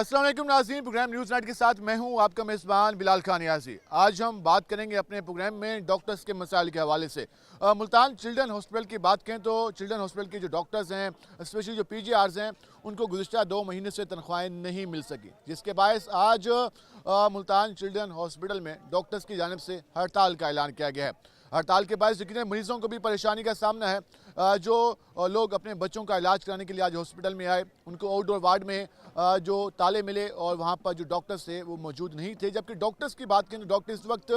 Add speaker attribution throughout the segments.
Speaker 1: अस्सलाम वालेकुम नाज़रीन, प्रोग्राम न्यूज़ नाइट के साथ मैं हूं आपका मेज़बान बिलाल खान याज़ी। आज हम बात करेंगे अपने प्रोग्राम में डॉक्टर्स के मसाइल के हवाले से। मुल्तान चिल्ड्रन हॉस्पिटल की बात करें तो चिल्ड्रन हॉस्पिटल के जो डॉक्टर्स हैं, स्पेशली जो PGRs हैं, उनको गुज़िश्ता 2 महीने से तनख्वाहें नहीं मिल सकी, जिसके बायस आज मुल्तान चिल्ड्रन हॉस्पिटल में डॉक्टर्स की जानिब से हड़ताल का ऐलान किया गया है। हड़ताल के बाद जितने मरीजों को भी परेशानी का सामना है, जो लोग अपने बच्चों का इलाज कराने के लिए आज हॉस्पिटल में आए, उनको आउटडोर वार्ड में जो ताले मिले और वहाँ पर जो डॉक्टर्स थे वो मौजूद नहीं थे। जबकि डॉक्टर्स की बात करें तो डॉक्टर इस वक्त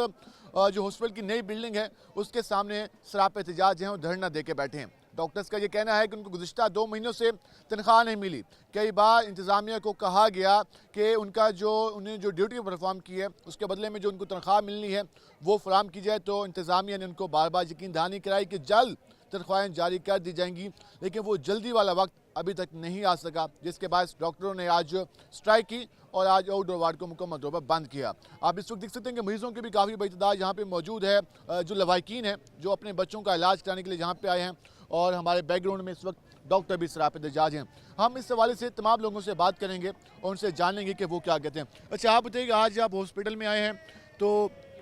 Speaker 1: जो हॉस्पिटल की नई बिल्डिंग है उसके सामने सराप एहतजाज हैं और धरना दे के बैठे हैं। डॉक्टर्स का ये कहना है कि उनको गुज़िश्ता 2 महीनों से तनख्वाह नहीं मिली। कई बार इंतज़ामिया को कहा गया कि उन्हें जो ड्यूटी परफॉर्म की है उसके बदले में जो उनको तनख्वाह मिलनी है वो फराहम की जाए, तो इंतज़ामिया ने उनको बार बार यकीन दहानी कराई कि जल्द तनख्वाहें जारी कर दी जाएंगी, लेकिन वो जल्दी वाला वक्त अभी तक नहीं आ सका, जिसके बाद डॉक्टरों ने आज स्ट्राइक की और आज आउटडोर वार्ड को मुकम्मल तौर पर बंद किया। आप इस वक्त देख सकते हैं कि मरीजों की भी काफ़ी बड़ी तादाद यहाँ पे मौजूद है, जो लवाकिन हैं जो अपने बच्चों का इलाज कराने के लिए यहाँ पे आए हैं, और हमारे बैकग्राउंड में इस वक्त डॉक्टर भी सराप एहतजाज हैं। हम इस हवाले से तमाम लोगों से बात करेंगे और उनसे जानेंगे कि वो क्या कहते हैं। अच्छा, आप बताइए, आज आप हॉस्पिटल में आए हैं तो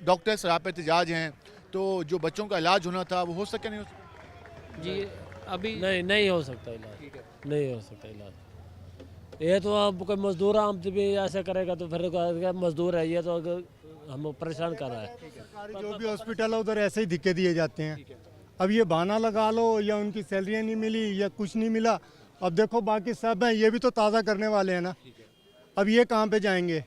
Speaker 1: डॉक्टर सराप एहतजाज हैं, तो जो बच्चों का इलाज होना था वो हो सके नहीं हो सके?
Speaker 2: जी अभी
Speaker 3: नहीं हो सकता इलाज, नहीं हो सकता इलाज। ये तो अब कोई मजदूर हम भी ऐसे करेगा तो फिर क्या मजदूर है, ये तो हम परेशान कर रहा है।
Speaker 4: सरकारी जो भी हॉस्पिटल है उधर ऐसे ही धिक्के दिए जाते हैं। अब ये बहाना लगा लो या उनकी सैलरियाँ नहीं मिली या कुछ नहीं मिला। अब देखो बाकी सब हैं, ये भी तो ताज़ा करने वाले हैं ना। अब ये कहाँ पे जाएंगे?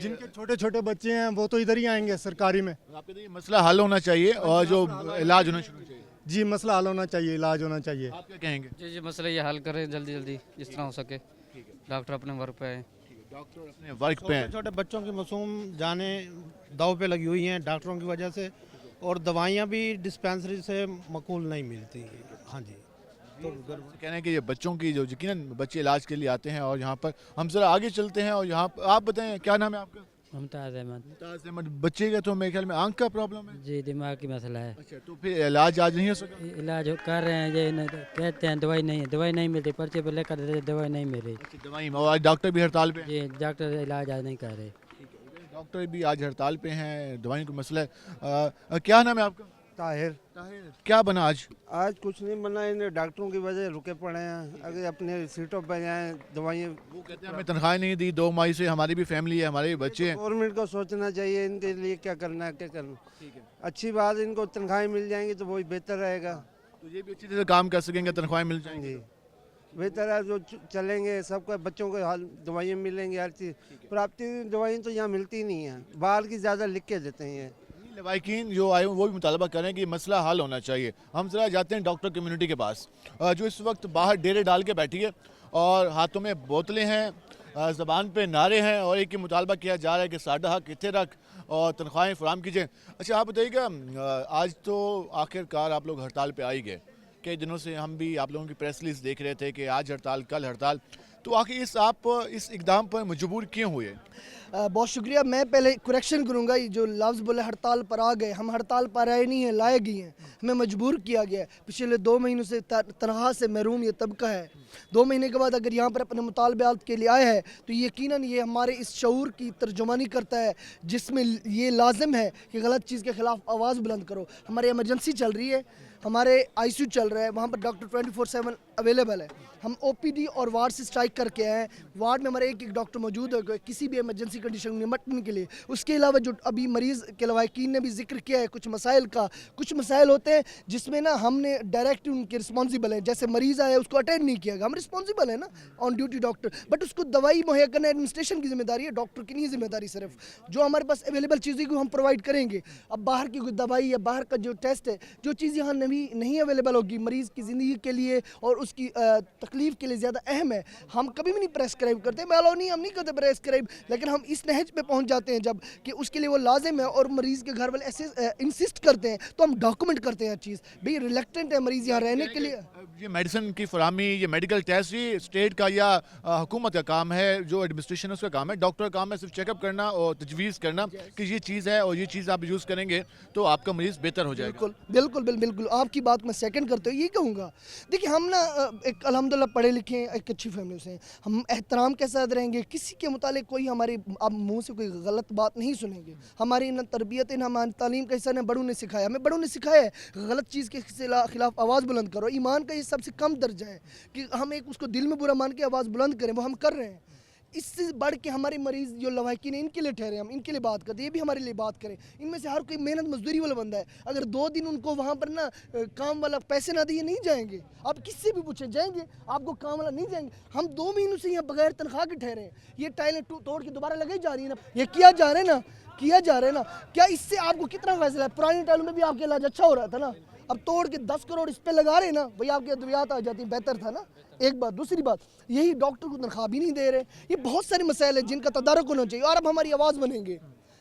Speaker 4: जिनके छोटे छोटे बच्चे हैं वो तो इधर ही आएंगे सरकारी में।
Speaker 1: आपके तो ये मसला हल होना चाहिए और जो इलाज होना शुरू चाहिए।
Speaker 4: जी, मसला हल होना चाहिए, इलाज होना चाहिए।
Speaker 1: आप क्या कहेंगे?
Speaker 2: जी मसला ये हल करें जल्दी जल्दी जिस तरह हो सके। डॉक्टर अपने वर्क पे आए।
Speaker 1: डॉक्टर अपने वर्क पे हैं।
Speaker 5: छोटे बच्चों की मासूम जाने दाव पे लगी हुई हैं डॉक्टरों की वजह से, और दवाइयाँ भी डिस्पेंसरी से मकबूल नहीं मिलती। हाँ जी, तो
Speaker 1: कहना है कि ये बच्चों की जो यकीनन बच्चे इलाज के लिए आते हैं, और यहाँ पर हम जरा आगे चलते हैं और यहाँ पर आप बताएं क्या नाम है आपका?
Speaker 3: मुमताज़ अहमद।
Speaker 1: मुमताज़ अहमद। बच्चे का तो मेरे ख्याल में आंख का प्रॉब्लम है।
Speaker 3: जी, दिमाग की मसला है।
Speaker 1: अच्छा, तो फिर इलाज आज नहीं हो सका?
Speaker 3: इलाज कर रहे हैं, ये नहीं कहते हैं दवाई नहीं मिलती, पर्चे पर लेकर देते, दवाई नहीं मिल रही।
Speaker 1: दवाई और आज डॉक्टर भी हड़ताल पे हैं।
Speaker 3: जी, डॉक्टर इलाज आज नहीं कर रहे।
Speaker 1: डॉक्टर भी आज हड़ताल पे हैं, दवाई का मसला है। क्या नाम है आपका?
Speaker 6: ताहिर।
Speaker 1: क्या बना आज?
Speaker 6: आज कुछ नहीं बना, इन डॉक्टरों की वजह रुके पड़े हैं। अगर अपने सीटों पर जाएं, दवाइयाँ
Speaker 1: वो कहते हैं हमें तनख्वाह नहीं दी 2 मई से, हमारी भी फैमिली है, हमारे भी बच्चे हैं।
Speaker 6: गवर्नमेंट को सोचना चाहिए इनके लिए क्या करना है, क्या करना। अच्छी बात, इनको तनख्वाहें मिल जाएंगी तो वही बेहतर रहेगा।
Speaker 1: तो ये भी अच्छी तरह काम कर सकेंगे, तनख्वाहें मिल जाएंगी।
Speaker 6: जी बेहतर है, जो चलेंगे सबको, बच्चों को दवाइयाँ मिलेंगी, हर चीज़ प्राप्ति। दवाइयाँ तो यहाँ मिलती नहीं है, बाहर की ज़्यादा लिख के देते हैं।
Speaker 1: लवाकिन जो आए वो भी मुतालबा करें कि मसला हल होना चाहिए। हम जरा जाते हैं डॉक्टर कम्युनिटी के पास, जो इस वक्त बाहर डेरे डाल के बैठी है और हाथों में बोतलें हैं, ज़बान पे नारे हैं, और एक ही मुतालबा किया जा रहा है कि साडा हक इत्थे रख और तनख्वाहें फराहम कीजिए। अच्छा, आप बताइएगा, आज तो आखिरकार आप लोग हड़ताल पे आ ही गए। कई दिनों से हम भी आप लोगों की प्रेस रिलीज देख रहे थे कि आज हड़ताल कल हड़ताल, तो आखिर आप इस इकदाम पर मजबूर क्यों हुए?
Speaker 7: बहुत शुक्रिया। मैं पहले कुरेक्शन करूंगा, ये जो लफ्ज़ बोले हड़ताल पर आ गए, हम हड़ताल पर आए नहीं हैं, लाए गए हैं, हमें मजबूर किया गया है। पिछले 2 महीनों से तनख्वाह से महरूम ये तबका है। 2 महीने के बाद अगर यहाँ पर अपने मुतालबात के लिए आया है तो यकीनन ये हमारे इस शऊर की तर्जुमानी करता है, जिसमें ये लाजिम है कि गलत चीज़ के ख़िलाफ़ आवाज़ बुलंद करो। हमारी एमरजेंसी चल रही है, हमारे ICU चल रहा है, वहाँ पर डॉक्टर 24/7 अवेलेबल है। हम OPD और वार्ड से स्ट्राइक करके आए हैं। वार्ड में हमारे एक डॉक्टर मौजूद है किसी भी इमरजेंसी कंडीशन में निपटने के लिए। उसके अलावा जो अभी मरीज़ के लवाकिन ने भी जिक्र किया है कुछ मसाइल का, कुछ मसाइल होते हैं जिसमें ना हमने डायरेक्ट उनके रिस्पॉन्सिबल है। जैसे मरीज़ आया उसको अटेंड नहीं किया गया, हम रिस्पॉन्सिबल है ना ऑन ड्यूटी डॉक्टर, बट उसको दवाई मुहैया करना एडमिनिस्ट्रेशन की जिम्मेदारी है, डॉक्टर की नहीं जिम्मेदारी। सिर्फ जो हमारे पास अवेलेबल चीज़ें को हम प्रोवाइड करेंगे। अब बाहर की कोई दवाई या बाहर का जो टेस्ट है, जो चीज़ यहाँ नहीं अवेलेबल होगी मरीज़ की ज़िंदगी के लिए और उसकी तकलीफ़ के लिए ज़्यादा अहम है, हम कभी भी नहीं प्रेस्क्राइब करते। मैं नहीं, हम नहीं करते प्रेस्क्राइब, लेकिन हम इस नहज पे पहुंच जाते हैं जब कि उसके लिए वो लाजिम है और मरीज़ के घर वाले ऐसे इंसिस्ट करते हैं तो हम डॉक्यूमेंट करते हैं हर चीज़। भाई रिलेक्टेंट है मरीज़ यहाँ रहने के लिए।
Speaker 1: ये मेडिसिन की फरामी, ये मेडिकल टेस्ट, ये स्टेट का या हुकूमत का काम है, जो एडमिनिस्ट्रेशन है उसका काम है। डॉक्टर का काम है सिर्फ चेकअप करना और तजवीज़ करना कि ये चीज़ है और ये चीज़ आप यूज़ करेंगे तो आपका मरीज़ बेहतर हो जाएगा।
Speaker 7: बिल्कुल आपकी बात मैं सेकंड करते हुए ये कहूँगा, देखिए हम ना एक अल्हम्दुलिल्लाह पढ़े लिखे हैं, एक अच्छी फैमिली से हैं, हम एहतराम के साथ रहेंगे, किसी के मुतालिक कोई हमारी अब मुंह से कोई गलत बात नहीं सुनेंगे। हमारी न तरबियत न हमारी तालीम का हिस्सा ने बड़ों ने सिखाया, हमें बड़ों ने सिखाया है गलत चीज़ के खिलाफ आवाज़ बुलंद करो। ईमान का ये सबसे कम दर्जा है कि हम एक उसको दिल में बुरा मान के आवाज़ बुलंद करें, वो हम कर रहे हैं। इससे बढ़ के हमारे मरीज़ जो लवाकिन हैं इनके लिए ठहरे, हम इनके लिए बात करते हैं, ये भी हमारे लिए बात करें। इनमें से हर कोई मेहनत मजदूरी वाला बंदा है, अगर 2 दिन उनको वहाँ पर ना काम वाला पैसे ना दिए नहीं जाएंगे। आप किससे भी पूछें जाएंगे, आपको काम वाला नहीं जाएंगे। हम 2 महीनों से यहाँ बगैर तनख्वाह के ठहरे हैं, ये टाइलें तोड़ के दोबारा लगाई जा रही है ना, ये किया जा रहा है ना। क्या इससे आपको कितना फैसला है? पुरानी टाइलों में भी आपका इलाज अच्छा हो रहा था ना, अब तोड़ के 10 करोड़ इस पे लगा रहे ना, भाई आपकी अद्वियात आ जाती, बेहतर था ना। एक बात, दूसरी बात, यही डॉक्टर को तनख्वाह भी नहीं दे रहे। ये बहुत सारे मसाइल हैं जिनका तदारुक होना चाहिए और अब हमारी आवाज़ बनेंगे,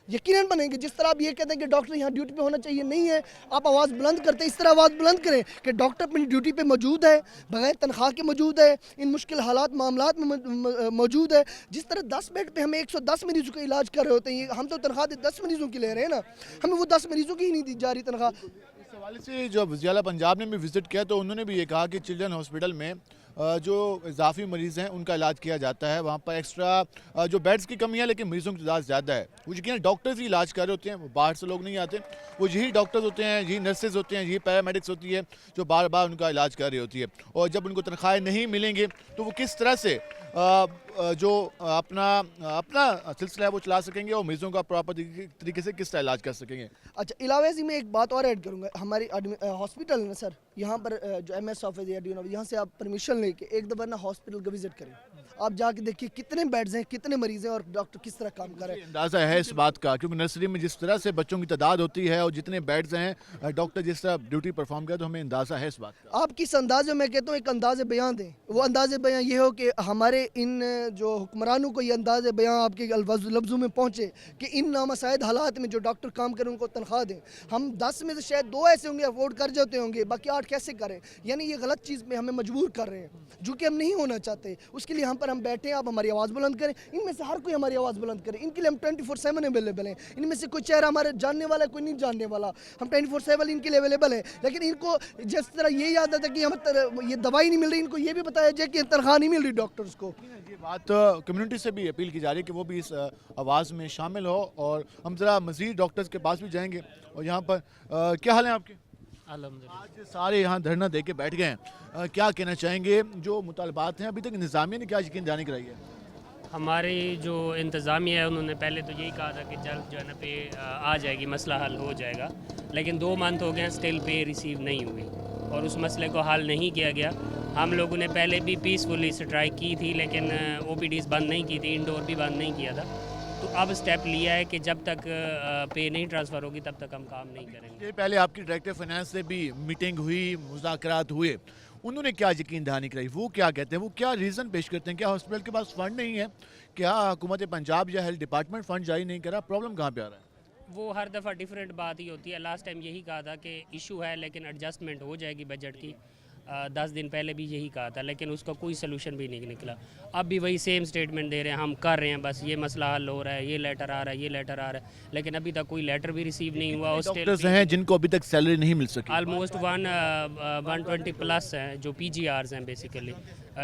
Speaker 7: यकीनन बनेंगे। जिस तरह आप ये कहते हैं कि डॉक्टर यहाँ ड्यूटी पे होना चाहिए, नहीं है, आप आवाज़ बुलंद करते हैं, इस तरह आवाज़ बुलंद करें कि डॉक्टर अपनी ड्यूटी पे मौजूद है, बगैर तनख्वाह के मौजूद है, इन मुश्किल हालात मामलात में मौजूद है। जिस तरह 10 बेड पे हमें 110 मरीज़ों का इलाज कर रहे होते हैं, हम तो तनख्वाह 10 मरीज़ों की ले रहे हैं ना, हमें वो 10 मरीज़ों की ही नहीं दी जा रही तनख्वाह।
Speaker 1: इस हवाले से जो वज़ीर पंजाब ने भी विज़िट किया तो उन्होंने भी ये कहा कि चिल्ड्रन हॉस्पिटल में जो इजाफी मरीज़ हैं उनका इलाज किया जाता है, वहाँ पर एक्स्ट्रा जो बेड्स की कमी है लेकिन मरीज़ों की तादाद ज़्यादा है। वो यकीन डॉक्टर्स ही इलाज कर रहे होते हैं, वो बाहर से लोग नहीं आते, वो यही डॉक्टर्स होते हैं, यही नर्सेज होते हैं, यही पैरामेडिक्स होती है जो बार बार उनका इलाज कर रही होती है। और जब उनको तनख्वाहें नहीं मिलेंगे तो वो किस तरह से जो अपना सिलसिला है वो चला सकेंगे और मरीज़ों का प्रॉपर तरीके से किस तरह इलाज कर सकेंगे।
Speaker 7: अच्छा, इलावा इसी में एक बात और ऐड करूँगा, हमारी हॉस्पिटल है ना सर, यहाँ पर जो MS ऑफिस है यहाँ से आप परमिशन लेके एक दफ़ा ना हॉस्पिटल का विजिट करें, आप जाके देखिए कितने बेड्स हैं, कितने मरीज़ हैं और डॉक्टर किस तरह काम कर रहे हैं।
Speaker 1: अंदाज़ा है इस बात का क्योंकि नर्सरी में जिस तरह से बच्चों की तादाद होती है और जितने बेड्स हैं, डॉक्टर जिस तरह ड्यूटी परफॉर्म किया तो हमें अंदाज़ा है इस बात का।
Speaker 7: आप किस अंदाज़े में, कहता हूँ एक अंदाज़ बयान दें, वो अंदाज़ बयान ये हो कि हमारे इन जो हुक्मरानों को ये अंदाज़ बयान आपके लफ्ज़ों में पहुँचे कि इन नामसाइद हालात में जो डॉक्टर काम करें उनको तनख्वाह दें। हम 10 में से शायद 2 ऐसे होंगे अफोर्ड कर जाते होंगे, बाकी 8 कैसे करें? यानी ये गलत चीज़ में हमें मजबूर कर रहे हैं जो कि हम नहीं होना चाहते। उसके लिए यहाँ पर हम बैठे हैं, आप हमारी आवाज़ बुलंद करें, इनमें से हर कोई हमारी आवाज़ बुलंद करें। इनके लिए हम 24/7 अवेलेबल हैं, इनमें से कोई चेहरा हमारे जानने वाला है, कोई नहीं जानने वाला, हम 24/7 इनके लिए अवेलेबल है। लेकिन इनको जिस तरह ये याद आता है कि हमें ये दवाई नहीं मिल रही, इनको ये भी बताया जाए कि तनख्वाह नहीं मिल रही डॉक्टर्स को।
Speaker 1: ये बात कम्युनिटी से भी अपील की जा रही है कि वो भी इस आवाज़ में शामिल हो और हम ज़रा मज़ीद डॉक्टर्स के पास भी जाएंगे। और यहाँ पर क्या हाल है आपके?
Speaker 3: अल्हम्दुलिल्लाह।
Speaker 1: आज सारे यहाँ धरना दे के बैठ गए हैं, क्या कहना चाहेंगे जो मुतालबात हैं? अभी तक इंतज़ामिया ने क्या यकीन दहानी कराई है?
Speaker 8: हमारी जो इंतज़ामिया है उन्होंने पहले तो यही कहा था कि जल्द जो है ना पे आ जाएगी, मसला हल हो जाएगा, लेकिन 2 मंथ हो गए स्टिल पे रिसीव नहीं हुई और उस मसले को हल नहीं किया गया। हम लोगों ने पहले भी पीसफुली स्ट्राइक की थी लेकिन OPDs बंद नहीं की थी, इंडोर भी बंद नहीं किया था। तो अब स्टेप लिया है कि जब तक पे नहीं ट्रांसफ़र होगी तब तक हम काम नहीं करेंगे।
Speaker 1: ये पहले आपकी डायरेक्टर फाइनेंस से भी मीटिंग हुई, मुज़ाकरात हुए, उन्होंने क्या यकीन दहानी कराई? वो क्या कहते हैं, वो क्या रीज़न पेश करते हैं? क्या हॉस्पिटल के पास फ़ंड नहीं है? क्या हुकूमत पंजाब या हेल्थ डिपार्टमेंट फ़ंड जारी नहीं करा? प्रॉब्लम कहाँ पे आ रहा है?
Speaker 8: वो हर दफ़ा डिफरेंट बात ही होती है। लास्ट टाइम यही कहा था कि इशू है लेकिन एडजस्टमेंट हो जाएगी बजट की, 10 दिन पहले भी यही कहा था लेकिन उसका कोई सलूशन भी नहीं निकला। अब भी वही सेम स्टेटमेंट दे रहे हैं, हम कर रहे हैं, बस ये मसला हल हो रहा है, ये लेटर आ रहा है, ये लेटर आ रहा है, लेकिन अभी तक कोई लेटर भी रिसीव नहीं हुआ।
Speaker 1: डॉक्टर्स हैं जिनको अभी तक सैलरी नहीं मिल सकी।
Speaker 8: ऑलमोस्ट 120 प्लस हैं जो PGRs हैं, बेसिकली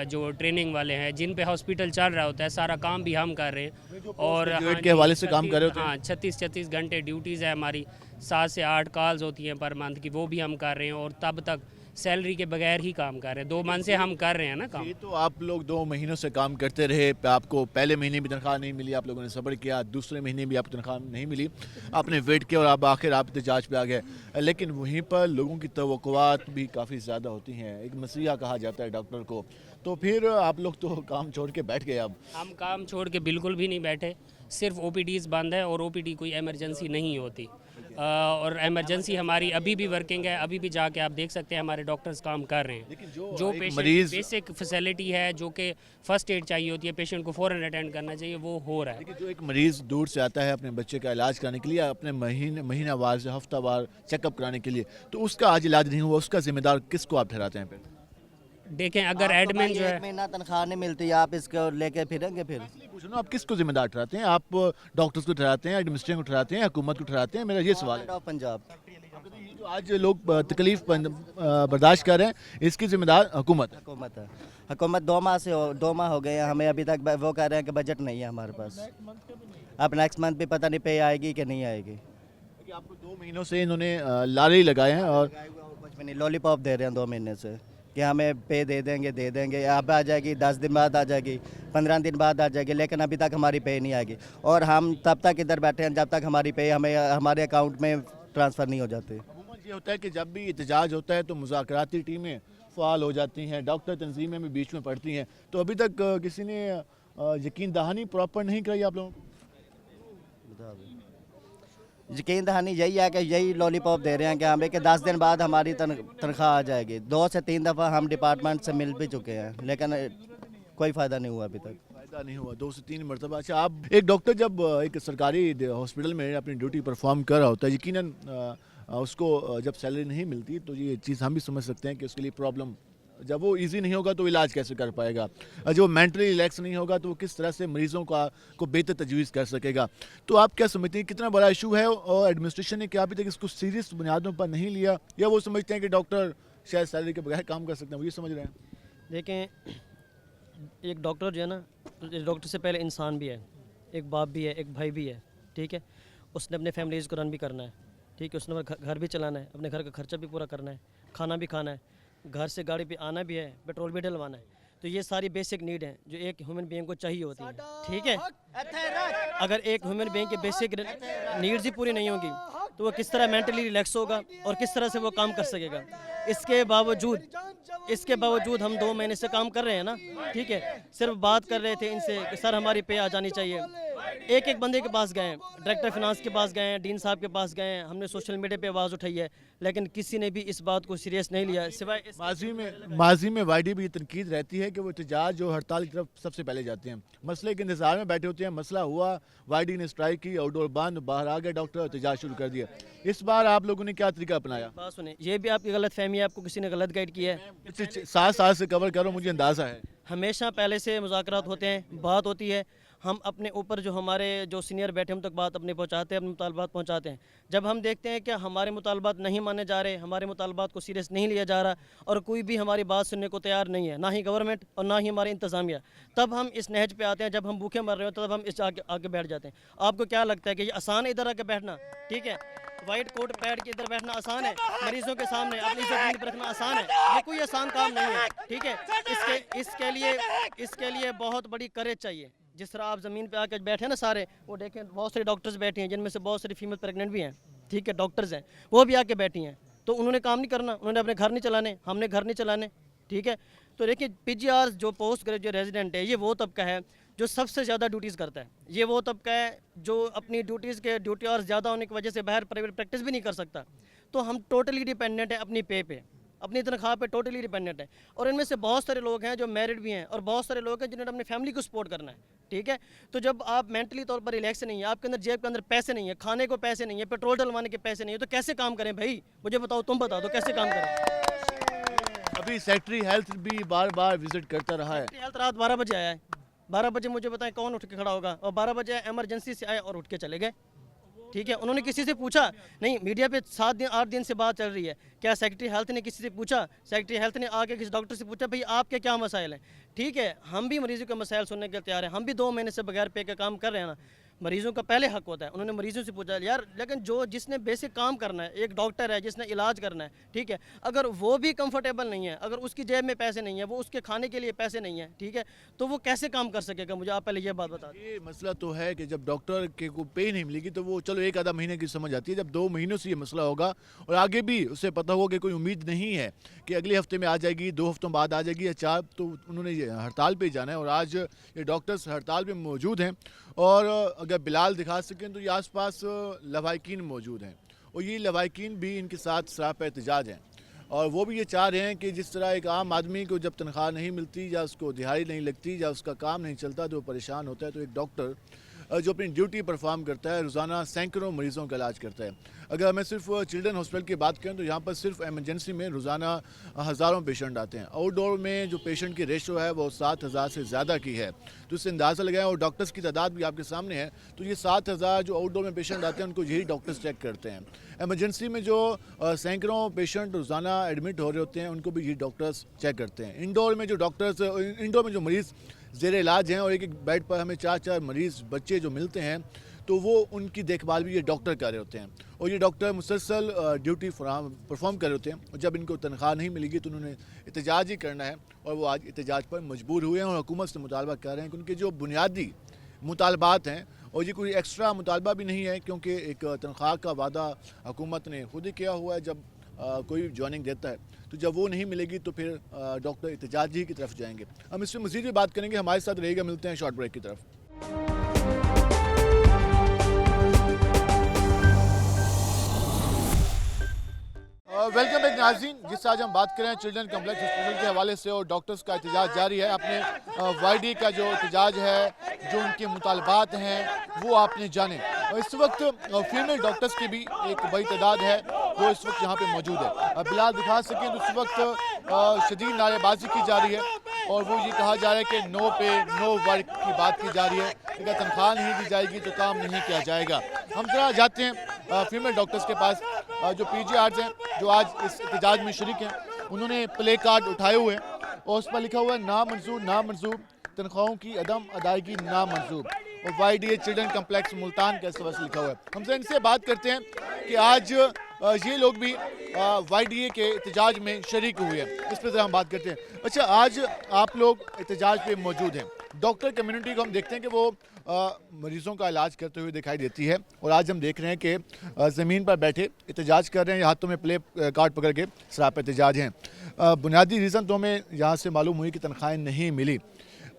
Speaker 8: जो ट्रेनिंग वाले हैं, जिन पे हॉस्पिटल चल रहा होता है, सारा काम भी हम कर रहे हैं। और
Speaker 1: के हवाले से काम कर रहे होते हैं।
Speaker 8: हाँ, 36 घंटे ड्यूटीज़ है हमारी, 7 से 8 कॉल्स होती हैं पर मंथ की, वो भी हम कर रहे हैं और तब तक सैलरी के बगैर ही काम कर रहे हैं। 2 मंथ से हम कर रहे हैं ना काम।
Speaker 1: ये तो आप लोग 2 महीनों से काम करते रहे, आपको पहले महीने भी तनख्वाह नहीं मिली, आप लोगों ने सब्र किया, दूसरे महीने भी आपको तनख्वाह नहीं मिली, आपने वेट किया और आप आखिर आप एहतजाज पे आ गए। लेकिन वहीं पर लोगों की तवक्कुआत भी काफ़ी ज़्यादा होती हैं, एक मसीहा कहा जाता है डॉक्टर को, तो फिर आप लोग तो काम छोड़ के बैठ गए। अब
Speaker 8: हम काम छोड़ के बिल्कुल भी नहीं बैठे, सिर्फ OPDs बंद है और OPD कोई एमरजेंसी नहीं होती। और एमरजेंसी हमारी अभी भी वर्किंग है, अभी भी जाके आप देख सकते हैं हमारे डॉक्टर्स काम कर रहे हैं। जो पेशेंट बेसिक फैसिलिटी है जो कि फर्स्ट एड चाहिए होती है, पेशेंट को फ़ौरन अटेंड करना चाहिए, वो हो रहा है।
Speaker 1: लेकिन जो एक मरीज़ दूर से आता है अपने बच्चे का इलाज कराने के लिए, अपने महीनावार से हफ्तावार चेकअप कराने के लिए, तो उसका आज इलाज नहीं हुआ, उसका जिम्मेदार किसको आप ठहराते हैं? फिर
Speaker 8: देखें अगर एडमिन जो है,
Speaker 9: महीना तनख्वाह नहीं मिलती, आप इसको लेके फिरेंगे फिर?
Speaker 1: पूछ ना, आप किसको जिम्मेदार ठहराते हैं? आप डॉक्टर्स को ठहराते हैं, एडमिनिस्ट्रेशन को ठहराते हैं, हुकूमत को ठहराते हैं? मेरा ये सवाल है।
Speaker 9: पंजाब
Speaker 1: ये जो आज लोग तकलीफ बर्दाश्त कर रहे हैं, इसकी जिम्मेदार हुकूमत है।
Speaker 9: हुकूमत है। हुकूमत 2 माह हो गए हैं, हमें अभी तक वो कह रहे हैं कि बजट नहीं है हमारे पास। अब नेक्स्ट मंथ भी पता नहीं पे आएगी कि नहीं आएगी।
Speaker 1: आपको 2 महीनों से इन्होंने लारे ही लगाए हैं और
Speaker 9: कुछ भी नहीं, लॉलीपॉप दे रहे हैं 2 महीने से कि हमें पे दे देंगे, अब आ जाएगी, 10 दिन बाद आ जाएगी, 15 दिन बाद आ जाएगी, लेकिन अभी तक हमारी पे नहीं आएगी। और हम तब तक इधर बैठे हैं जब तक हमारी पे हमारे अकाउंट में ट्रांसफ़र नहीं हो जाती।
Speaker 1: ये होता है कि जब भी एहतजाज होता है तो मुज़ाकराती टीमें फ़ाल हो जाती हैं, डॉक्टर तंजीमें भी बीच में पड़ती हैं। तो अभी तक किसी ने यकीन दहानी प्रॉपर नहीं कराई आप लोगों को?
Speaker 9: यकीन दहानी यही है कि यही लॉलीपॉप दे रहे हैं कि हमें कि 10 दिन बाद हमारी तनख्वाह आ जाएगी। 2 से 3 दफ़ा हम डिपार्टमेंट से मिल भी चुके हैं, लेकिन कोई फ़ायदा नहीं हुआ अभी तक।
Speaker 1: फ़ायदा नहीं हुआ 2 से 3 मरतबा। अच्छा, आप एक डॉक्टर जब एक सरकारी हॉस्पिटल में अपनी ड्यूटी परफॉर्म कर रहा होता है, यकीनन उसको जब सैलरी नहीं मिलती तो ये चीज़ हम भी समझ सकते हैं कि उसके लिए प्रॉब्लम, जब वो इजी नहीं होगा तो इलाज कैसे कर पाएगा, जब मेंटली रिलैक्स नहीं होगा तो वो किस तरह से मरीज़ों को बेहतर तजवीज़ कर सकेगा। तो आप क्या समझते हैं कितना बड़ा इशू है और एडमिनिस्ट्रेशन ने क्या अभी तक इसको सीरियस बुनियादों पर नहीं लिया, या वो समझते हैं कि डॉक्टर शायद सैलरी के बगैर काम कर सकते हैं, वो ये समझ रहे हैं?
Speaker 10: देखें, एक डॉक्टर जो है ना, डॉक्टर से पहले इंसान भी है, एक बाप भी है, एक भाई भी है, ठीक है। उसने अपने फैमिलीज़ को रन भी करना है, ठीक है। उसने घर भी चलाना है, अपने घर का खर्चा भी पूरा करना है, खाना भी खाना है, घर से गाड़ी पे आना भी है, पेट्रोल भी डलवाना है। तो ये सारी बेसिक नीड हैं जो एक ह्यूमन बीइंग को चाहिए होती है, ठीक है। अगर एक ह्यूमन बीइंग की बेसिक नीड्स ही पूरी नहीं होंगी तो वो किस तरह मेंटली रिलैक्स होगा और किस तरह से वो काम कर सकेगा। इसके बावजूद हम 2 महीने से काम कर रहे हैं ना, ठीक है। सिर्फ बात कर रहे थे इनसे कि सर हमारी पे आ जानी चाहिए। एक बंदे के पास गए, डायरेक्टर फिनांस के पास गए, डीन साहब के पास गए, हमने सोशल मीडिया पे आवाज़ उठाई है, लेकिन किसी ने भी इस बात को सीरियस नहीं लिया, सिवाय
Speaker 1: माजी में वाईडी भी ये तनकीद रहती है कि वो एहतजाज जो हड़ताल की तरफ सबसे पहले जाते हैं, मसले के इंतजार में बैठे होते हैं। मसला हुआ, वाईडी ने स्ट्राइक की, आउटडोर बंद, बाहर आ गए डॉक्टर, एहतजाज शुरू कर दिया। इस बार आप लोगों ने क्या तरीका अपनाया?
Speaker 10: बात सुने, ये भी आपकी गलत फहमी है, आपको किसी ने गलत गाइड किया है।
Speaker 1: 7 साल से कवर करो, मुझे अंदाज़ा है।
Speaker 10: हमेशा पहले से मुज़ाकरात होते हैं, बात होती है, हम अपने ऊपर जो हमारे जो सीनियर बैठे हम तक बात अपने पहुंचाते हैं, अपने मुतालबात पहुंचाते हैं। जब हम देखते हैं कि हमारे मुतालबात नहीं माने जा रहे, हमारे मुतालबात को सीरियस नहीं लिया जा रहा और कोई भी हमारी बात सुनने को तैयार नहीं है, ना ही गवर्नमेंट और ना ही हमारी इंतज़ामिया, तब हम इस नहज पे आते हैं। जब हम भूखे मर रहे हो तब हम इस आगे बैठ जाते हैं। आपको क्या लगता है कि ये आसान है इधर आके बैठना? ठीक है, वाइट कोट पैड के इधर बैठना आसान है? मरीजों के सामने अपनी ज़मीन पर रखना आसान है? ये कोई आसान काम नहीं है, ठीक है। इसके लिए बहुत बड़ी करेज चाहिए। जिस तरह आप ज़मीन पे आकर बैठे हैं ना सारे, वो देखें बहुत सारे डॉक्टर्स बैठे हैं जिनमें से बहुत सारी फीमेल प्रेग्नेंट भी हैं, ठीक है, डॉक्टर्स हैं, वो भी आके बैठी हैं। तो उन्होंने काम नहीं करना, उन्होंने अपने घर नहीं चलाने, हमने घर नहीं चलाने, ठीक है। तो देखिए PGR जो पोस्ट ग्रेजुएट रेजिडेंट है, ये वो तबका है जो सबसे ज़्यादा ड्यूटीज़ करता है। ये वो तबका है जो अपनी ड्यूटी आवर्स ज़्यादा होने की वजह से बाहर प्राइवेट प्रैक्टिस भी नहीं कर सकता। तो हम टोटली डिपेंडेंट है अपनी पे अपनी तनख्वाह पे टोटली डिपेंडेंट है। और इनमें से बहुत सारे लोग हैं जो मैरिड भी हैं और बहुत सारे लोग हैं जिन्होंने अपनी फैमिली को सपोर्ट करना है, ठीक है। तो जब आप मेंटली तौर पर रिलैक्स नहीं है, आपके अंदर जेब के अंदर पैसे नहीं है, खाने को पैसे नहीं है, पेट्रोल डलवाने के पैसे नहीं है, तो कैसे काम करें भाई? मुझे बताओ, तुम बता दो कैसे काम करें?
Speaker 1: अभी सेक्रेटरी हेल्थ भी बार बार विजिट करता रहा है।
Speaker 10: हेल्थ रात 12 बजे आया है, 12 बजे मुझे बताएं कौन उठ के खड़ा होगा? और 12 बजे एमरजेंसी से आए और उठ के चले गए, ठीक है। उन्होंने किसी से पूछा नहीं? मीडिया पे 7 दिन 8 दिन से बात चल रही है, क्या सेक्रेटरी हेल्थ ने किसी से पूछा? सेक्रेटरी हेल्थ ने आके किसी डॉक्टर से पूछा भाई आपके क्या मसाइल हैं? ठीक है, हम भी मरीजों के मसाइल सुनने के लिए तैयार हैं, हम भी 2 महीने से बगैर पे के काम कर रहे हैं ना। मरीजों का पहले हक होता है, उन्होंने मरीजों से पूछा यार, लेकिन जिसने बेसिक काम करना है, एक डॉक्टर है जिसने इलाज करना है, ठीक है, अगर वो भी कंफर्टेबल नहीं है, अगर उसकी जेब में पैसे नहीं है, वो उसके खाने के लिए पैसे नहीं है, ठीक है, तो वो कैसे काम कर सकेगा? मुझे आप पहले ये बात बता दें।
Speaker 1: ये मसला तो है कि जब डॉक्टर के को पे नहीं मिलेगी तो वो चलो 1 आधा महीने की समझ आती है, जब 2 महीनों से ये मसला होगा और आगे भी उसे पता होगा कि कोई उम्मीद नहीं है कि अगले हफ्ते में आ जाएगी, 2 हफ्तों बाद आ जाएगी या 4, तो उन्होंने ये हड़ताल पे जाना है। और आज ये डॉक्टर्स हड़ताल पे मौजूद हैं और अगर बिलाल दिखा सकें तो ये आसपास लवाहिकीन मौजूद हैं اور یہ لواحقین بھی ان کے ساتھ سراپا احتجاج ہیں، اور وہ بھی یہ چاہ رہے ہیں کہ جس طرح ایک عام آدمی کو جب تنخواہ نہیں ملتی یا اس کو دہاڑی نہیں لگتی یا اس کا کام نہیں چلتا تو وہ پریشان ہوتا ہے، تو ایک ڈاکٹر جو اپنی ڈیوٹی پرفارم کرتا ہے روزانہ سینکڑوں مریضوں کا علاج کرتا ہے۔ اگر ہمیں صرف چلڈرن ہاسپٹل کی بات کریں تو یہاں پر صرف ایمرجنسی میں روزانہ ہزاروں پیشنٹ آتے ہیں، آؤٹ ڈور میں جو پیشنٹ کی ریشو ہے وہ 7,000 سے زیادہ کی ہے، تو اس سے اندازہ لگائیں، اور ڈاکٹرز کی تعداد بھی آپ کے سامنے ہے، تو یہ 7,000 جو آؤٹ ڈور میں پیشنٹ آتے ہیں ان کو یہی ڈاکٹرز چیک کرتے ہیں۔ ایمرجنسی میں جو سینکڑوں پیشنٹ روزانہ ایڈمٹ ہو رہے ہوتے ہیں ان کو بھی یہ ڈاکٹرز چیک کرتے ہیں۔ انڈور میں جو مریض زیر علاج ہیں اور ایک ایک بیڈ پر ہمیں 4 مریض بچے جو ملتے ہیں تو وہ ان کی دیکھ بھال بھی یہ ڈاکٹر کر رہے ہوتے ہیں، اور یہ ڈاکٹر مسلسل ڈیوٹی پرفارم کر رہے ہوتے ہیں، اور جب ان کو تنخواہ نہیں ملے گی تو انہوں نے احتجاج ہی کرنا ہے، اور وہ آج احتجاج پر مجبور ہوئے ہیں اور حکومت سے مطالبہ کر رہے ہیں کہ ان کے جو بنیادی مطالبات ہیں، اور یہ کوئی ایکسٹرا مطالبہ بھی نہیں ہے کیونکہ ایک تنخواہ کا وعدہ حکومت نے خود ہی کیا ہوا ہے جب کوئی جوائننگ دیتا ہے، تو جب وہ نہیں ملے گی تو پھر ڈاکٹر احتجاج ہی کی طرف جائیں گے۔ ہم اس میں مزید بھی بات کریں گے، ہمارے ساتھ رہے گا، ملتے ہیں شارٹ بریک کی طرف۔ ویلکم بیک ناظرین، جس سے آج ہم بات کریں چلڈرن کمپلیکس ہاسپٹل کے حوالے سے، اور ڈاکٹرز کا احتجاج جاری ہے۔ اپنے وائی ڈی کا جو احتجاج ہے، جو ان کے مطالبات ہیں وہ آپ نے جانے، اور اس وقت فیمیل ڈاکٹرز کی بھی ایک بڑی تعداد ہے وہ اس وقت یہاں پہ موجود ہے۔ بلال دکھا سکیں تو اس وقت شدید نعرے بازی کی جا رہی ہے، اور وہ یہ کہا جا رہا ہے کہ نو پے نو ورک کی بات کی جا رہی ہے، اگر تنخواہ نہیں دی جائے گی تو کام نہیں کیا جائے گا۔ ہم ذرا جاتے ہیں فیمیل ڈاکٹرز کے پاس، جو پی جی آرز ہیں جو آج اس احتجاج میں شریک ہیں، انہوں نے پلے کارڈ اٹھائے ہوئے ہیں اور اس پر لکھا ہوا ہے نامنظور تنخواہوں کی عدم ادائیگی نامنظور، اور Y D A children complex Multan کا اس طرح سے لکھا ہوا ہے۔ ہم سے ان سے بات کرتے ہیں کہ آج یہ لوگ بھی وائی ڈی اے کے احتجاج میں شریک ہوئے ہیں، اس پہ ذرا ہم بات کرتے ہیں۔ اچھا، آج آپ لوگ احتجاج پہ موجود ہیں، ڈاکٹر کمیونٹی کو ہم دیکھتے ہیں کہ وہ مریضوں کا علاج کرتے ہوئے دکھائی دیتی ہے، اور آج ہم دیکھ رہے ہیں کہ زمین پر بیٹھے احتجاج کر رہے ہیں، ہاتھوں میں پلے کارڈ پکڑ کے سراپا احتجاج ہیں۔ بنیادی ریزن تو ہمیں یہاں سے معلوم ہوئی کہ تنخواہیں نہیں ملی۔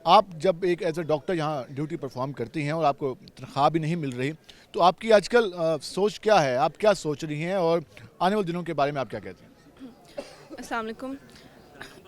Speaker 1: آپ جب ایک ایز اے ڈاکٹر یہاں ڈیوٹی پرفارم کرتی ہیں اور آپ کو تنخواہ بھی نہیں مل رہی، تو آپ کی آج کل سوچ کیا ہے؟ آپ کیا سوچ رہی ہیں اور آنے والے دنوں کے بارے میں آپ کیا کہتے ہیں؟
Speaker 11: السلام علیکم۔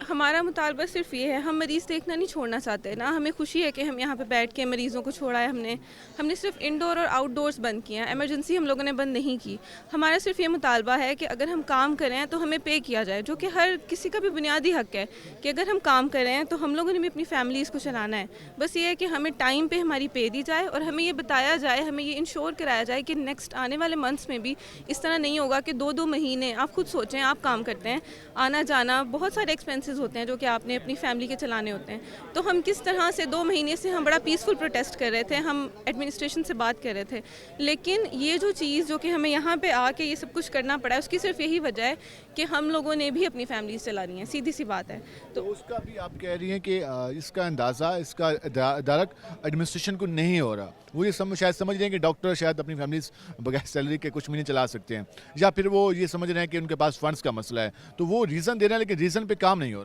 Speaker 11: ہمارا مطالبہ صرف یہ ہے، ہم مریض دیکھنا نہیں چھوڑنا چاہتے نا، ہمیں خوشی ہے کہ ہم یہاں پہ بیٹھ کے مریضوں کو چھوڑا ہے، ہم نے صرف انڈور اور آؤٹ ڈورز بند کیے ہیں، ایمرجنسی ہم لوگوں نے بند نہیں کی۔ ہمارا صرف یہ مطالبہ ہے کہ اگر ہم کام کریں تو ہمیں پے کیا جائے، جو کہ ہر کسی کا بھی بنیادی حق ہے کہ اگر ہم کام کر رہے ہیں تو ہم لوگوں نے بھی اپنی فیملیز کو چلانا ہے۔ بس یہ ہے کہ ہمیں ٹائم پہ ہماری پے دی جائے، اور ہمیں یہ بتایا جائے، ہمیں یہ انشور کرایا جائے کہ نیکسٹ آنے والے منتھس میں بھی اس طرح نہیں ہوگا کہ 2 مہینے آپ خود سوچیں، آپ کام کرتے ہیں، آنا جانا بہت سارے ایکسپینسز ہوتے ہیں جو کہ آپ نے اپنی فیملی کے چلانے ہوتے ہیں، تو ہم کس طرح سے 2 مہینے سے ہم بڑا پیسفل پروٹیسٹ کر رہے تھے، ہم ایڈمنسٹریشن سے بات کر رہے تھے، لیکن یہ جو چیز جو کہ ہمیں یہاں پہ آ کے یہ سب کچھ کرنا پڑا ہے، اس کی صرف یہی وجہ ہے کہ ہم لوگوں نے بھی اپنی فیملیز چلانی ہے، سیدھی سی بات ہے۔
Speaker 1: تو اس کا بھی آپ کہہ رہی ہیں کہ اس کا اندازہ اس کا ادارک ایڈمنسٹریشن کو نہیں ہو رہا، وہ یہ شاید سمجھ رہے ہیں کہ ڈاکٹر شاید اپنی فیملیز بغیر سیلری کے کچھ مہینے چلا سکتے ہیں، یا پھر وہ یہ سمجھ رہے ہیں کہ ان کے پاس فنڈز کا مسئلہ ہے، تو وہ ریزن دے رہے ہیں لیکن ریزن پہ کام نہیں ہو رہا۔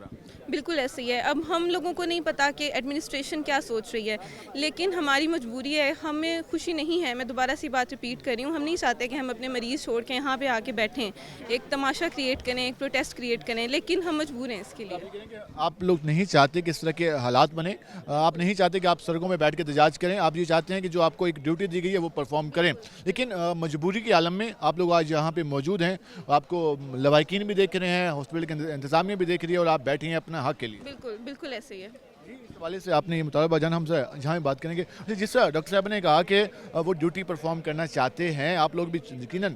Speaker 11: بالکل ایسے ہی ہے، اب ہم لوگوں کو نہیں پتا کہ ایڈمنسٹریشن کیا سوچ رہی ہے، لیکن ہماری مجبوری ہے، ہمیں خوشی نہیں ہے، میں دوبارہ سی بات ریپیٹ کر رہی ہوں، ہم نہیں چاہتے کہ ہم اپنے مریض چھوڑ کے یہاں پہ آ کے بیٹھیں، ایک تماشا کریٹ کریں، ایک پروٹیسٹ کریٹ کریں، لیکن ہم مجبور ہیں اس کے لیے۔
Speaker 1: آپ لوگ نہیں چاہتے کہ اس طرح کے حالات بنے، آپ نہیں چاہتے کہ آپ سڑکوں میں بیٹھ کے احتجاج کریں، آپ یہ چاہتے ہیں کہ جو آپ کو ایک ڈیوٹی دی گئی ہے وہ پرفارم کریں، لیکن مجبوری کے عالم میں آپ لوگ آج یہاں پہ موجود ہیں، آپ کو لواحقین بھی دیکھ رہے ہیں، ہاسپٹل کے انتظامیہ بھی دیکھ رہی ہے، اور آپ بیٹھے ہیں اپنا حق کے لیے۔
Speaker 11: بالکل ایسے ہی ہے۔
Speaker 1: اس حوالے سے آپ نے یہ مطالبہ جانا، ہم سے جہاں بات کریں گے، جس طرح ڈاکٹر صاحب نے کہا کہ وہ ڈیوٹی پرفارم کرنا چاہتے ہیں، آپ لوگ بھی یقیناً